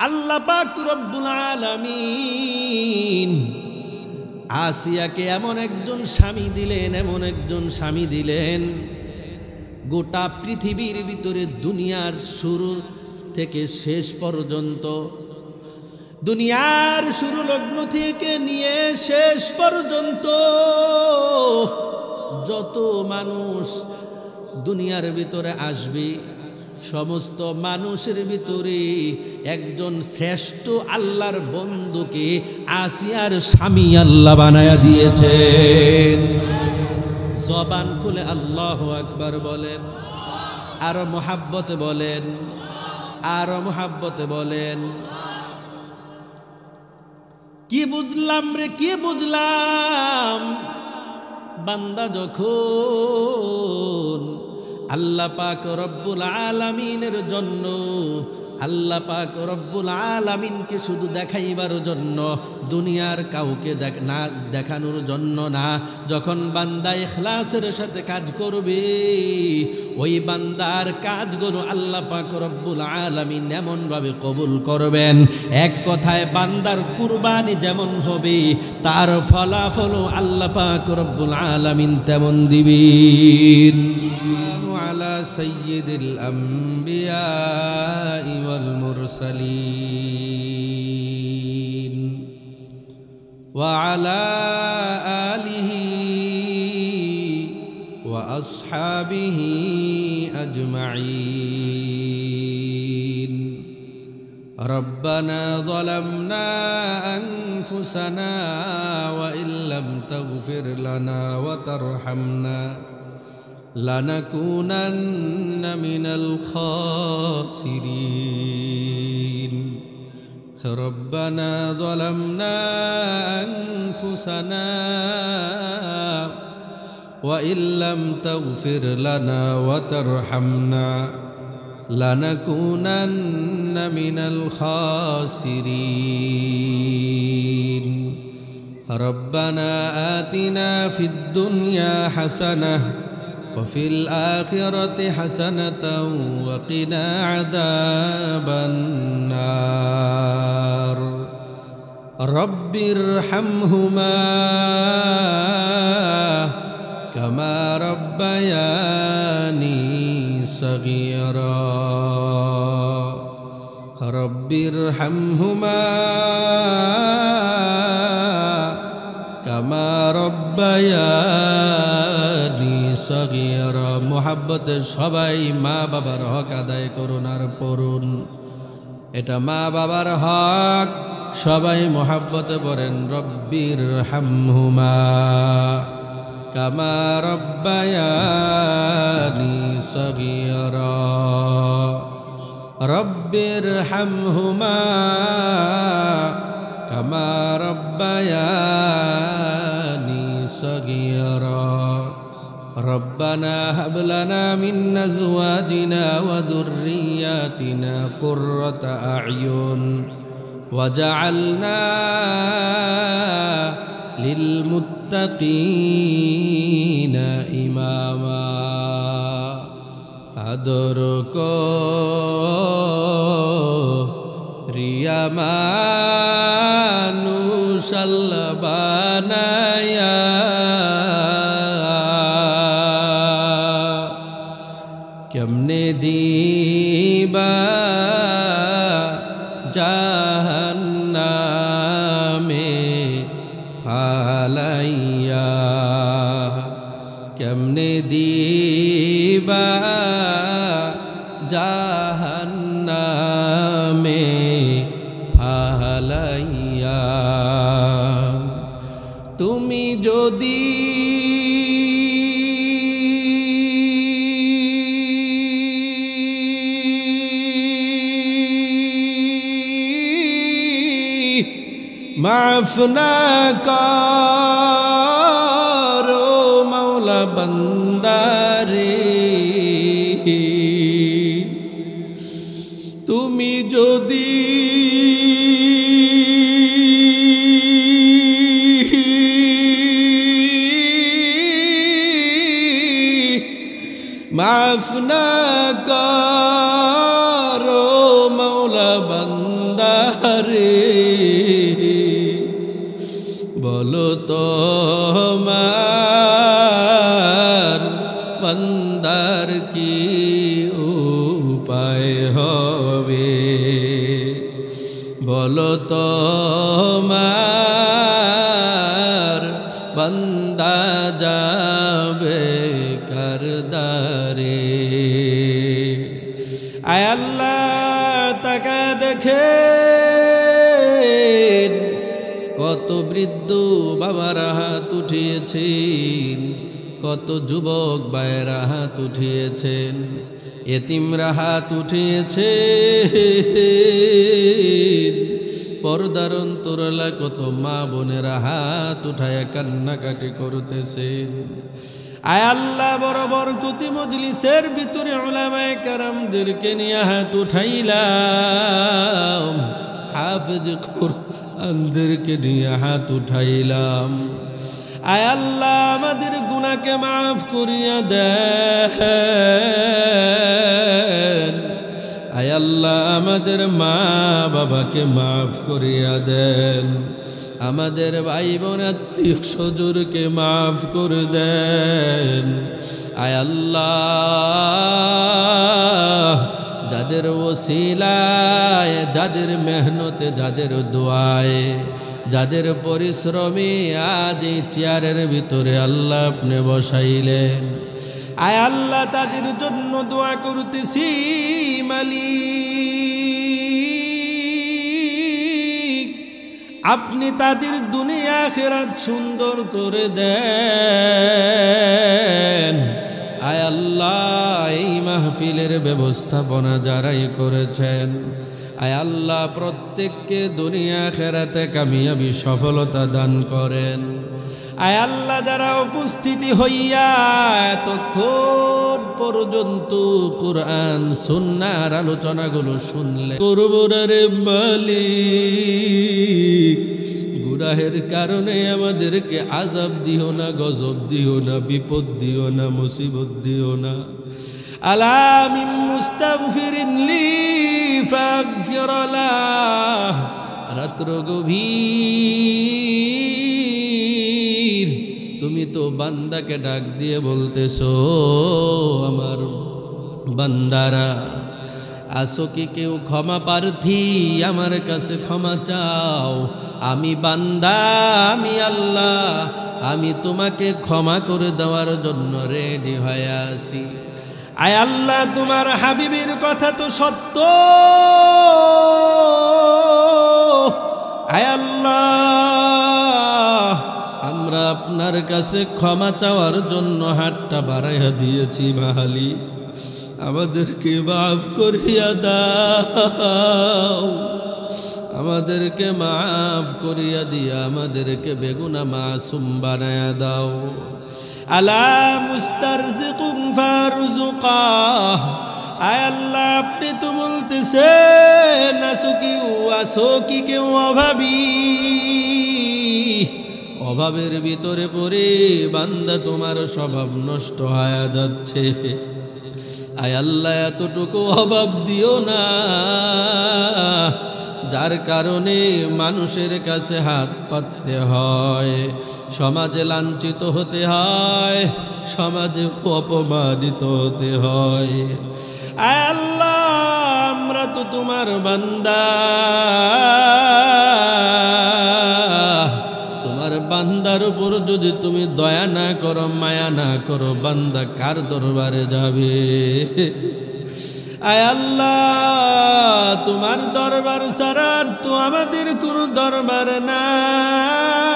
আল্লাহ পাক রব্বুল আলামিন আসিয়াকে এমন একজন স্বামী দিলেন, এমন একজন স্বামী দিলেন, গোটা পৃথিবীর ভিতরে দুনিয়ার শুরু থেকে শেষ পর্যন্ত, দুনিয়ার শুরু লগ্ন থেকে নিয়ে শেষ পর্যন্ত যত মানুষ দুনিয়ার ভিতরে আসবে, সমস্ত মানুষের ভিতরে একজন শ্রেষ্ঠ আল্লাহর বন্ধুকে আসিয়ার স্বামী আল্লাহ বানায়া দিয়েছেন। জবান খুলে আল্লাহু আকবার বলেন, আর মোহাব্বতে বলেন, আর মোহাব্বতে বলেন। কি বুঝলাম রে, কি বুঝলাম? বান্দা যখন আল্লাহ পাক রব্বুল আলামিনের জন্য, আল্লাহ পাক রব্বুল আলামিনকে শুধু দেখাইবার জন্য, দুনিয়ার কাউকে না দেখানোর জন্য না, যখন বান্দা ইখলাসের সাথে কাজ করবে, ওই বান্দার কাজগুলো আল্লাহ পাক রব্বুল আলামিন এমন ভাবে কবুল করবেন, এক কথায় বান্দার কুরবানি যেমন হবে, তার ফলাফল আল্লাহ পাক রব্বুল আলামিন তেমন দিবেন। على سيد الأنبياء والمرسلين وعلى آله وأصحابه أجمعين. ربنا ظلمنا أنفسنا وإن لم تغفر لنا وترحمنا لنكونن من الخاسرين. ربنا ظلمنا أنفسنا وإن لم تغفر لنا وترحمنا لنكونن من الخاسرين. ربنا آتنا في الدنيا حسنة وفي الآخرة حسنة وقنا عذاب النار. رب ارحمهما كما ربياني صغيرا. رب ارحمهما كما ربياني صغيرا. মোহাব্বতের সবাই মা বাবার হক আদায় করুন আর পড়ুন, এটা মা বাবার হক। সবাই মোহাব্বতে পড়েন, রব্বির হামহুমা কামা রব্বায়ানি সগীরা। রব্বির হামহুমা কামা রব্বায়ানি সগীরা। ربنا هب لنا من أزواجنا وذرياتنا قرة أعين وجعلنا للمتقين إماما. আদর করিয়া মানুষ মানুষ আল্লাহ বানায়া কেমনে দিবা জাহান্নামে ফালাইয়া কেমনে দিবা জাহান্নামে ফালাইয়া তুমি যদি মাফ না করো মাওলা বান্দারে তুমি যদি মাফ না করো মাওলা বান্দারে বলো তো আমার বান্দার কি উপায় হবে বলো তো আমার বান্দা যাবে কারদারে আয় আল্লাহ তাকা দেখে কত বৃদ্ধ বাবারা হাত উঠিয়েছেন কত যুবক ভাইয়েরা হাত উঠিয়েছেন এতিমরা হাত উঠিয়েছেন পর্দার অন্তরালা কত মা বোনেরা হাত উঠায় কান্নাকাটি করতেছেন আয় আল্লাহ বড় বরকতি মজলিসের ভিতরে উলামায়ে কেরামদেরকে নিয়ে হাত উঠাইলাম হাফেজ কুরআনদেরকে নিয়ে হাত উঠাইলাম আয় আল্লাহ আমাদের গুনাহকে মাফ করিয়া দেন আয় আল্লাহ আমাদের মা বাবাকে মাফ করিয়া দেন আমাদের ভাই বোন আত্মীয় স্বজনকে মাফ করে দেন আয় আল্লাহ যাদের ওসিলায় যাদের মেহনতে যাদের দোয়ায় যাদের পরিশ্রমে আজ এই চেয়ারের ভিতরে আল্লাহ আপনি বসাইলেন আয় আল্লাহ তাদের জন্য দোয়া করতেছি মালিক আপনি তাদের দুনিয়া আখিরাত সুন্দর করে দেন আয় আল্লাহ এই মাহফিলের ব্যবস্থাপনা যারাই করেছেন আয় আল্লাহ প্রত্যেককে দুনিয়া আখিরাতে কামিয়াবি সফলতা দান করেন আয় আল্লাহ যারা উপস্থিতি হইয়া এতক্ষণ পর্যন্ত কুরআন সুন্নাহর আলোচনাগুলো শুনলে করবরে মালিক গুনাহের কারণে আমাদেরকে আযাব দিও না গজব দিও না বিপদ দিও না মুসিবত দিও না আলা মিন মুস্তাগফিরিন লি ফাগফির লাহ রাত্র গভীর তুমি তো বান্দাকে ডাক দিয়ে বলতেছো আমার বান্দারা আসো কি কেউ ক্ষমা প্রার্থী আমার কাছে ক্ষমা চাও আমি বান্দা আমি আল্লাহ আমি তোমাকে ক্ষমা করে দেওয়ার জন্য রেডি হয়ে আছি আয় আল্লাহ তোমার হাবিবের কথা তো সত্য আয় আল্লাহ আমরা আপনার কাছে ক্ষমা চাওয়ার জন্য হাতটা বাড়াইয়া দিয়েছি মালিক আমাদেরকে মাফ করিয়া দাও আমাদেরকে মাফ করিয়া দিয়া আমাদেরকে বেগুনা মাসুম বানায়া দাও আলা মুস্তারজিকুন ফারজুকাহ আয় আল্লাহ আপনি তো বলতেছেন আসো কি কেউ অভাবী অভাবের ভিতরে পড়ে বান্দা তোমার স্বভাব নষ্ট হয়ে যাচ্ছে। আয় আল্লাহ এতটুকু অভাব দিও না যার কারণে মানুষের কাছে হাত পাততে হয়, সমাজে লাঞ্ছিত হতে হয়, সমাজে অপমানিত হতে হয়। আয় আল্লাহ আমরা তো তোমার বান্দা, তোমার বান্দার উপর যদি তুমি দয়া না করো, মায়া না করো, বান্দা কার দরবারে যাবে? আয় আল্লাহ তোমার দরবার ছাড়া তো আমাদের কোনো দরবার নাই।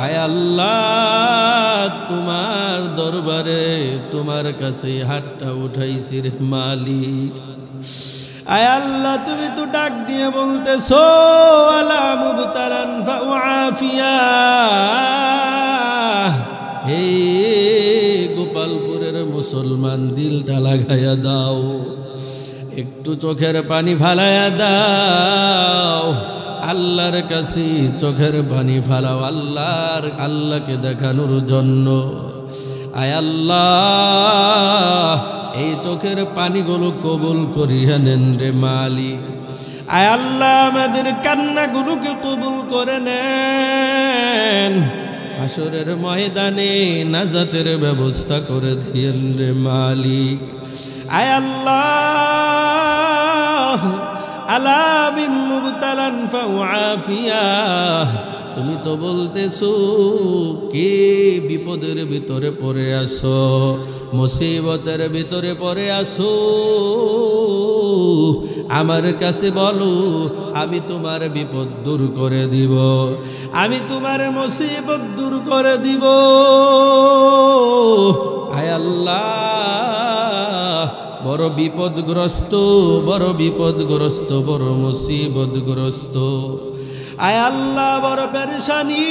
আয় আল্লাহ তোমার দরবারে তোমার কাছে হাতটা উঠাইছি রে মালিক। আয় আল্লাহ তুমি তো ডাক দিয়ে বলতেছো আলা মুবতালান ফাউআফিয়া, হে গোপালপুরের মুসলমান দিলটা লাগাইয়া দাও, একটু চোখের পানি ফালাইয়া দাও, আল্লাহর কাছে চোখের পানি ফালাও আল্লাহকে দেখানোর জন্য। আয় আল্লাহ এই চোখের পানিগুলো কবুল করিয়া নেন রে মালিক। আয় আল্লাহ আমাদের কান্নাগুলোকে কবুল করে নেন, হাসরের ময়দানে নাজাতের ব্যবস্থা করে দিয়েন রে মালিক। আয় আল্লাহ আলা বিন মুবতালান ফাউআফিয়া, তুমি তো বলতেছো কে বিপদের ভিতরে পড়ে আসো, মুসিবতের ভিতরে পড়ে আসো, আমার কাছে বলো আমি তোমার বিপদ দূর করে দিব, আমি তোমার মুসিবত দূর করে দিব। আয় আল্লাহ বড় বিপদগ্রস্ত, বড় বিপদগ্রস্ত, বড় মুসিবতগ্রস্ত, আয় আল্লাহ বড় পেরেশানি,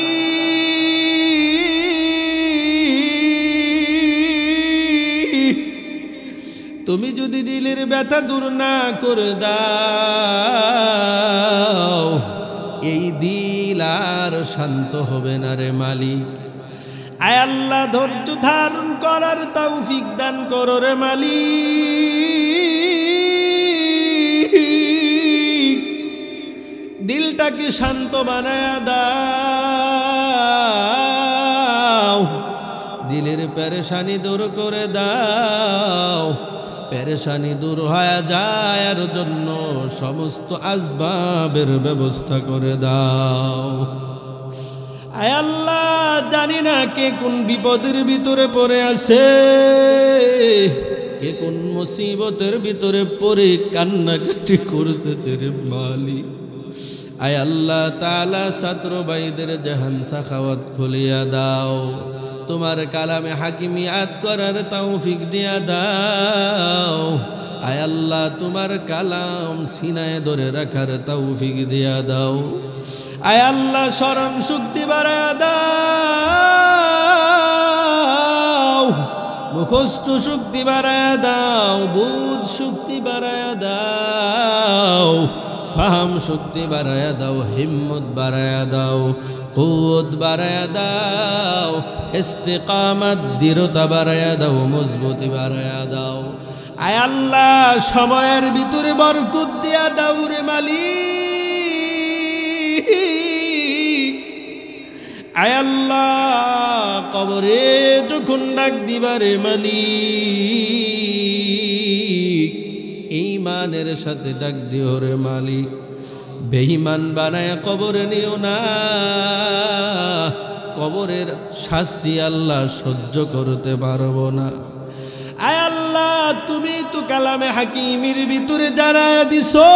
তুমি যদি দিলের ব্যথা দূর না করে দাও এই দিল আর শান্ত হবে না রে মালিক। আয় আল্লাহ ধৈর্য ধারণ করার তৌফিক দান করো রে মালিক, দিলটাকে শান্ত বানায়া দাও, দিলের পেরেশানি দূর করে দাও, পেরেশানি দূর হয়ে যায় এর জন্য সমস্ত আসবাবের ব্যবস্থা করে দাও। আয় আল্লাহ জানি না কে কোন বিপদের ভিতরে পড়ে আছে, কে কোন মুসিবতের ভিতরে পড়ে কান্নাকাটি করতেছে রে মালিক। আয় আল্লাহ তাআলা ছাত্র ভাইদের জাহান সাখাওয়াত খুলিয়া দাও, তোমার কালামে হাকিমিয়াত করার তৌফিক দিয়া দাও। আয় আল্লাহ তোমার কালাম সিনায় ধরে রাখার তৌফিক দিয়া দাও। আয় আল্লাহ স্মরণ শক্তি বাড়ায়া দাও, মুখস্থ শক্তি বাড়ায়া দাও, বুঝ শক্তি বাড়ায়া দাও, ফাহাম শক্তি বাড়ায়া দাও, হিম্মত বাড়ায়া দাও, কুওয়াত বাড়ায়া দাও, ইস্তিকামত দৃঢ়তা বাড়ায়া দাও, মজবুতি বাড়ায়া দাও। আয় আল্লাহ সময়ের ভিতরে বরকত দিয়া দাও রে মালিক। আয় আল্লাহ কবরে যখন ডাক দিবারে মালিক ঈমানের সাথে ডাক দিও রে মালিক, বেঈমান বানায় কবরে নিও না, কবরের শাস্তি আল্লাহ সহ্য করতে পারবো না। আয় আল্লাহ তুমি তো কালামে হাকিমের ভিতরে জানায়া দিছো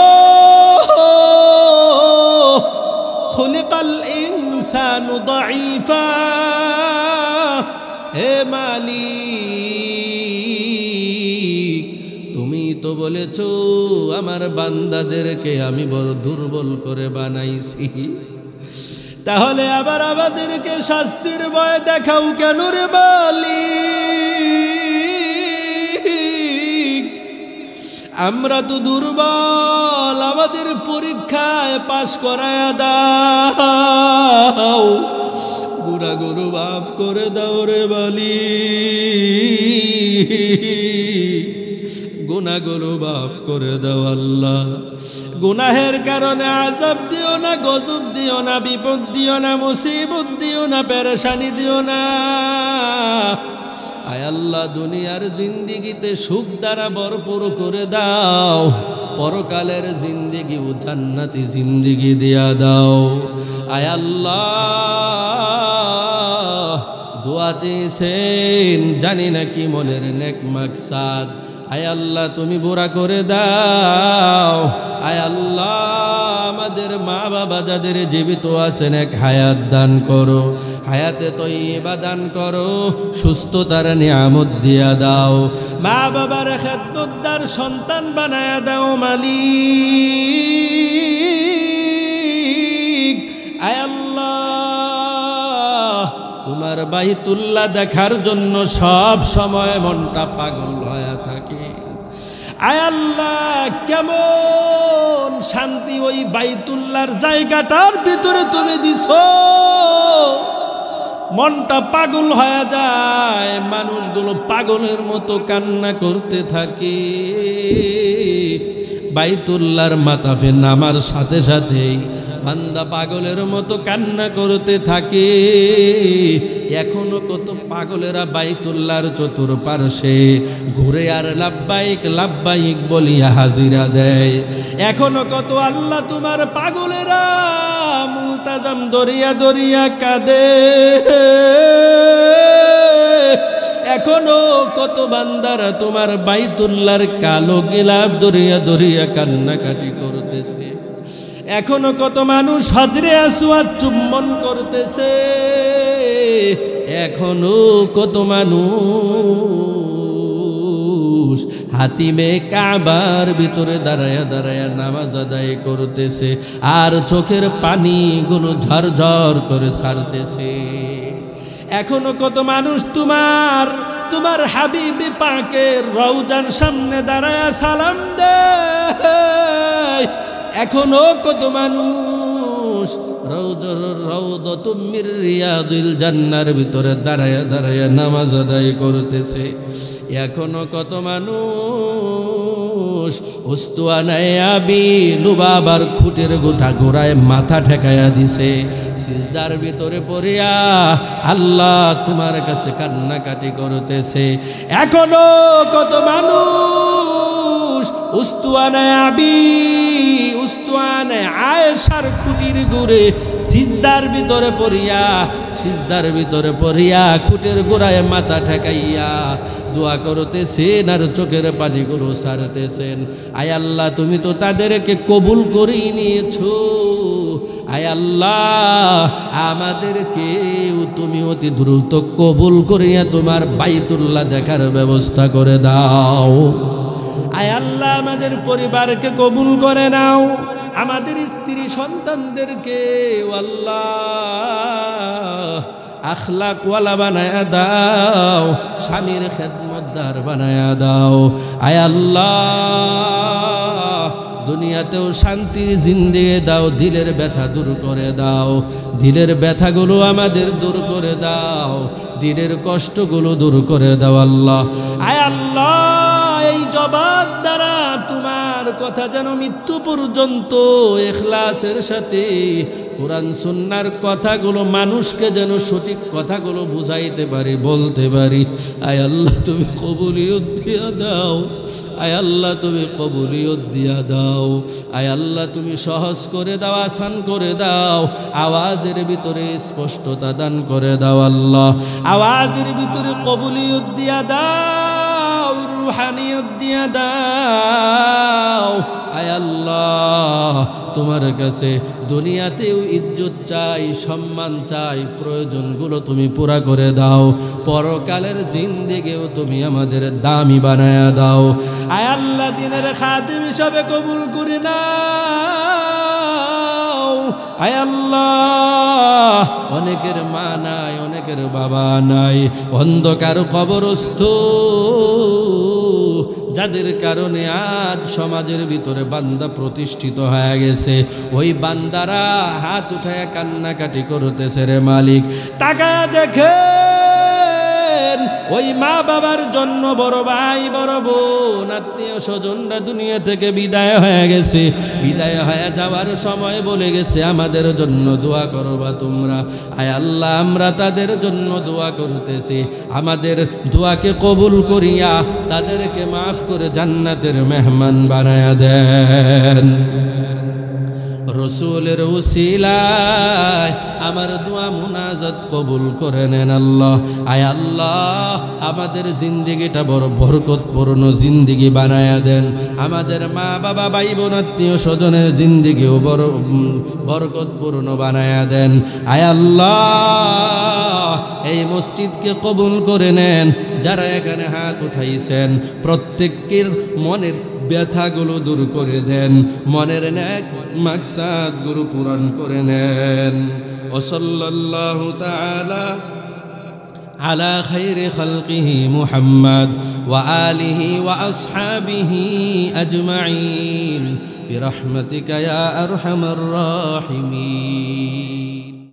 খুলিকাল ইনসানু দাঈফা, হে মালিক তুমি তো বলেছো আমার বান্দাদেরকে আমি বড় দুর্বল করে বানাইছি, তাহলে আবার আমাদেরকে শাস্তির ভয় দেখাও কেন রে মালিক? আমরা তো দুর্বল, আমাদের পরীক্ষায় পাশ করায়া দাও, গুনাহগুলো মাফ করে দাও রে মালিক, গুনাহগুলো মাফ করে দাও আল্লাহ। গুনাহের কারণে আযাব দিও না, গজব দিও না, বিপদ দিও না, মুসিবত দিও না, পেরেশানি দিও না। আয় আল্লাহ, দুনিয়ার জিন্দিগিতে সুখ দ্বারা ভরপুর করে দাও, পরকালের জিন্দিগি ও জান্নাতি জিন্দিগি দিয়া দাও। আয় আল্লাহ, দোয়া চেয়েছেন, জানি না কি মনের নেক মাকসাদ, আয় আল্লাহ তুমি পুরা করে দাও। আয় আল্লাহ, আমাদের মা বাবা যাদের জীবিত আছেন এক হায়াত দান করো, হায়াতে তয়্যিবা দান করো, সুস্থতার নিয়ামত দিয়া দাও, মা বাবার খেদমতদার সন্তান বানায়া দাও মালিক। আয় আল্লাহ, তোমার বাইতুল্লাহ দেখার জন্য সব সময় মনটা পাগল হয়ে থাকে। আয় আল্লাহ, কেমন শান্তি ওই বাইতুল্লাহর জায়গাটার ভিতরে তুমি দিছো, মনটা পাগল হয়ে যায়, মানুষগুলো পাগলের মতো কান্না করতে থাকে। বাইতুল্লাহর মাতাফে নামার সাথে সাথেই বান্দা পাগলের মতো কান্না করতে থাকে। এখনো কত পাগলেরা বাইতুল্লাহর চতুর্পার্শ্বে ঘুরে আর লাব্বাইক লাব্বাইক বলিয়া হাজিরা দেয়। এখনো কত আল্লাহ তোমার পাগলেরা মুলতাজাম দরিয়া দরিয়া কাঁদে। এখনো কত বান্দারা তোমার বাইতুল্লাহর কালো গিলাপ দরিয়া দরিয়া কান্নাকাটি করতেছে। এখনো কত মানুষ হজরে আসওয়াদ চুম্বন করতেছে। এখনো কত মানুষ হাতিমে কাবার ভিতরে দাঁড়ায়া দাঁড়ায়া নামাজ আদায় করতেছে আর চোখের পানিগুলো ঝরঝর করে ছাড়তেছে। এখনো কত মানুষ তোমার হাবিবি পাকের রওজার সামনে দাঁড়ায়া সালাম দেয়। এখনো কত মানুষ রাউদাতুম মির রিয়াদিল জান্নার ভিতরে দাঁড়ায়া দাঁড়ায়া নামাজ আদায় করতেছে। এখনো কত মানুষ উস্তুয়ানায়ে আবি লুবাবার খুঁটের গোটা গোড়ায় মাথা ঠেকায়া দিছে, সিজদার ভিতরে পড়িয়া আল্লাহ তোমার কাছে কান্নাকাটি করতেছে। এখনো কত মানুষ উস্তুয়ানায়ে আয়েশার খুঁটির গোড়ে সিজদার ভিতরে পড়িয়া খুঁটের গোড়ায় মাথা ঠেকাইয়া দোয়া করতেছেন আর চোখের পানিগুলো ছাড়তেছেন। আয় আল্লাহ, তুমি তো তাদেরকে কবুল করেই নিয়েছো। আয় আল্লাহ, আমাদেরকেও তুমি অতি দ্রুত কবুল করিয়া তোমার বাইতুল্লাহ দেখার ব্যবস্থা করে দাও। আয় আল্লাহ, আমাদের পরিবারকে কবুল করে নাও, আমাদের স্ত্রী সন্তানদেরকে আল্লাহ আখলাকওয়ালা বানায়া দাও, স্বামীর খেদমতদার বানায়া দাও। আয় আল্লাহ, দুনিয়াতেও শান্তির জিন্দেগি দাও, দিলের ব্যথা দূর করে দাও, দিলের ব্যথাগুলো আমাদের দূর করে দাও, দিলের কষ্টগুলো দূর করে দাও আল্লাহ। আয় আল্লাহ, এই জবান দ্বারা তোমার কথা যেন মৃত্যু পর্যন্ত ইখলাসের সাথে কোরআন সুন্নাহর কথাগুলো মানুষকে যেন সঠিক কথাগুলো বুঝাইতে পারি, বলতে পারি। আয় আল্লাহ, তুমি কবুলিয়ত দিয়া দাও। আয় আল্লাহ, তুমি কবুলিয়ত দিয়া দাও। আয় আল্লাহ, তুমি সহজ করে দাও, আসান করে দাও, আওয়াজের ভিতরে স্পষ্টতা দান করে দাও আল্লাহ। আওয়াজের ভিতরে কবুলিয়ত দিয়া দাও, রুহানিয়ত দিয়া দাও। আয় আল্লাহ, তোমার কাছে দুনিয়াতেও ইজ্জত চাই, সম্মান চাই, প্রয়োজনগুলো তুমি পুরা করে দাও, পরকালের জিন্দেগিও তুমি আমাদের দামি বানায়া দাও। আয় আল্লাহ, দিনের খাদিম হিসাবে কবুল করে নাও। আয় আল্লাহ, অনেকের মা নাই, অনেকের বাবা নাই, অন্ধকার কবরস্থ, যাদের কারণে আজ সমাজের ভিতরে বান্দা প্রতিষ্ঠিত হয়ে গেছে, ওই বান্দারা হাত উঠায় কান্নাকাটি করতেছে, রে মালিক টাকা দেখেন, ওই মা বাবার জন্য বড় ভাই বড় বোন আত্মীয় স্বজনরা দুনিয়া থেকে বিদায় হয়ে গেছে। বিদায় হয়ে যাওয়ার সময় বলে গেছে আমাদের জন্য দোয়া করবা তোমরা। আয় আল্লাহ, আমরা তাদের জন্য দোয়া করতেছি, আমাদের দোয়াকে কবুল করিয়া তাদেরকে মাফ করে জান্নাতের মেহমান বানায়া দেন। রসুলের উসিলায় আমার দোয়া মুনাজাত কবুল করে নেন আল্লাহ। আয় আল্লাহ, আমাদের জিন্দিগিটা বড় বরকতপূর্ণ জিন্দিগি বানায়া দেন। আমাদের মা বাবা ভাই বোন আত্মীয় স্বজনের জিন্দিগিও বড় বরকতপূর্ণ বানায়া দেন। আয় আল্লাহ, এই মসজিদকে কবুল করে নেন। যারা এখানে হাত উঠাইছেন প্রত্যেকের মনের ব্যথাগুলো দূর করে দেন, মনের নেক মাকসাদগুলো পূরণ করে নেন। ও সাল্লাল্লাহু তাআলা আলা খায়রি খালকিহি মুহাম্মদ ওয়া আলিহি ওয়া আসহাবিহি আজমাইন বিরহমাতিকা ইয়া আরহামার রাহিমিন।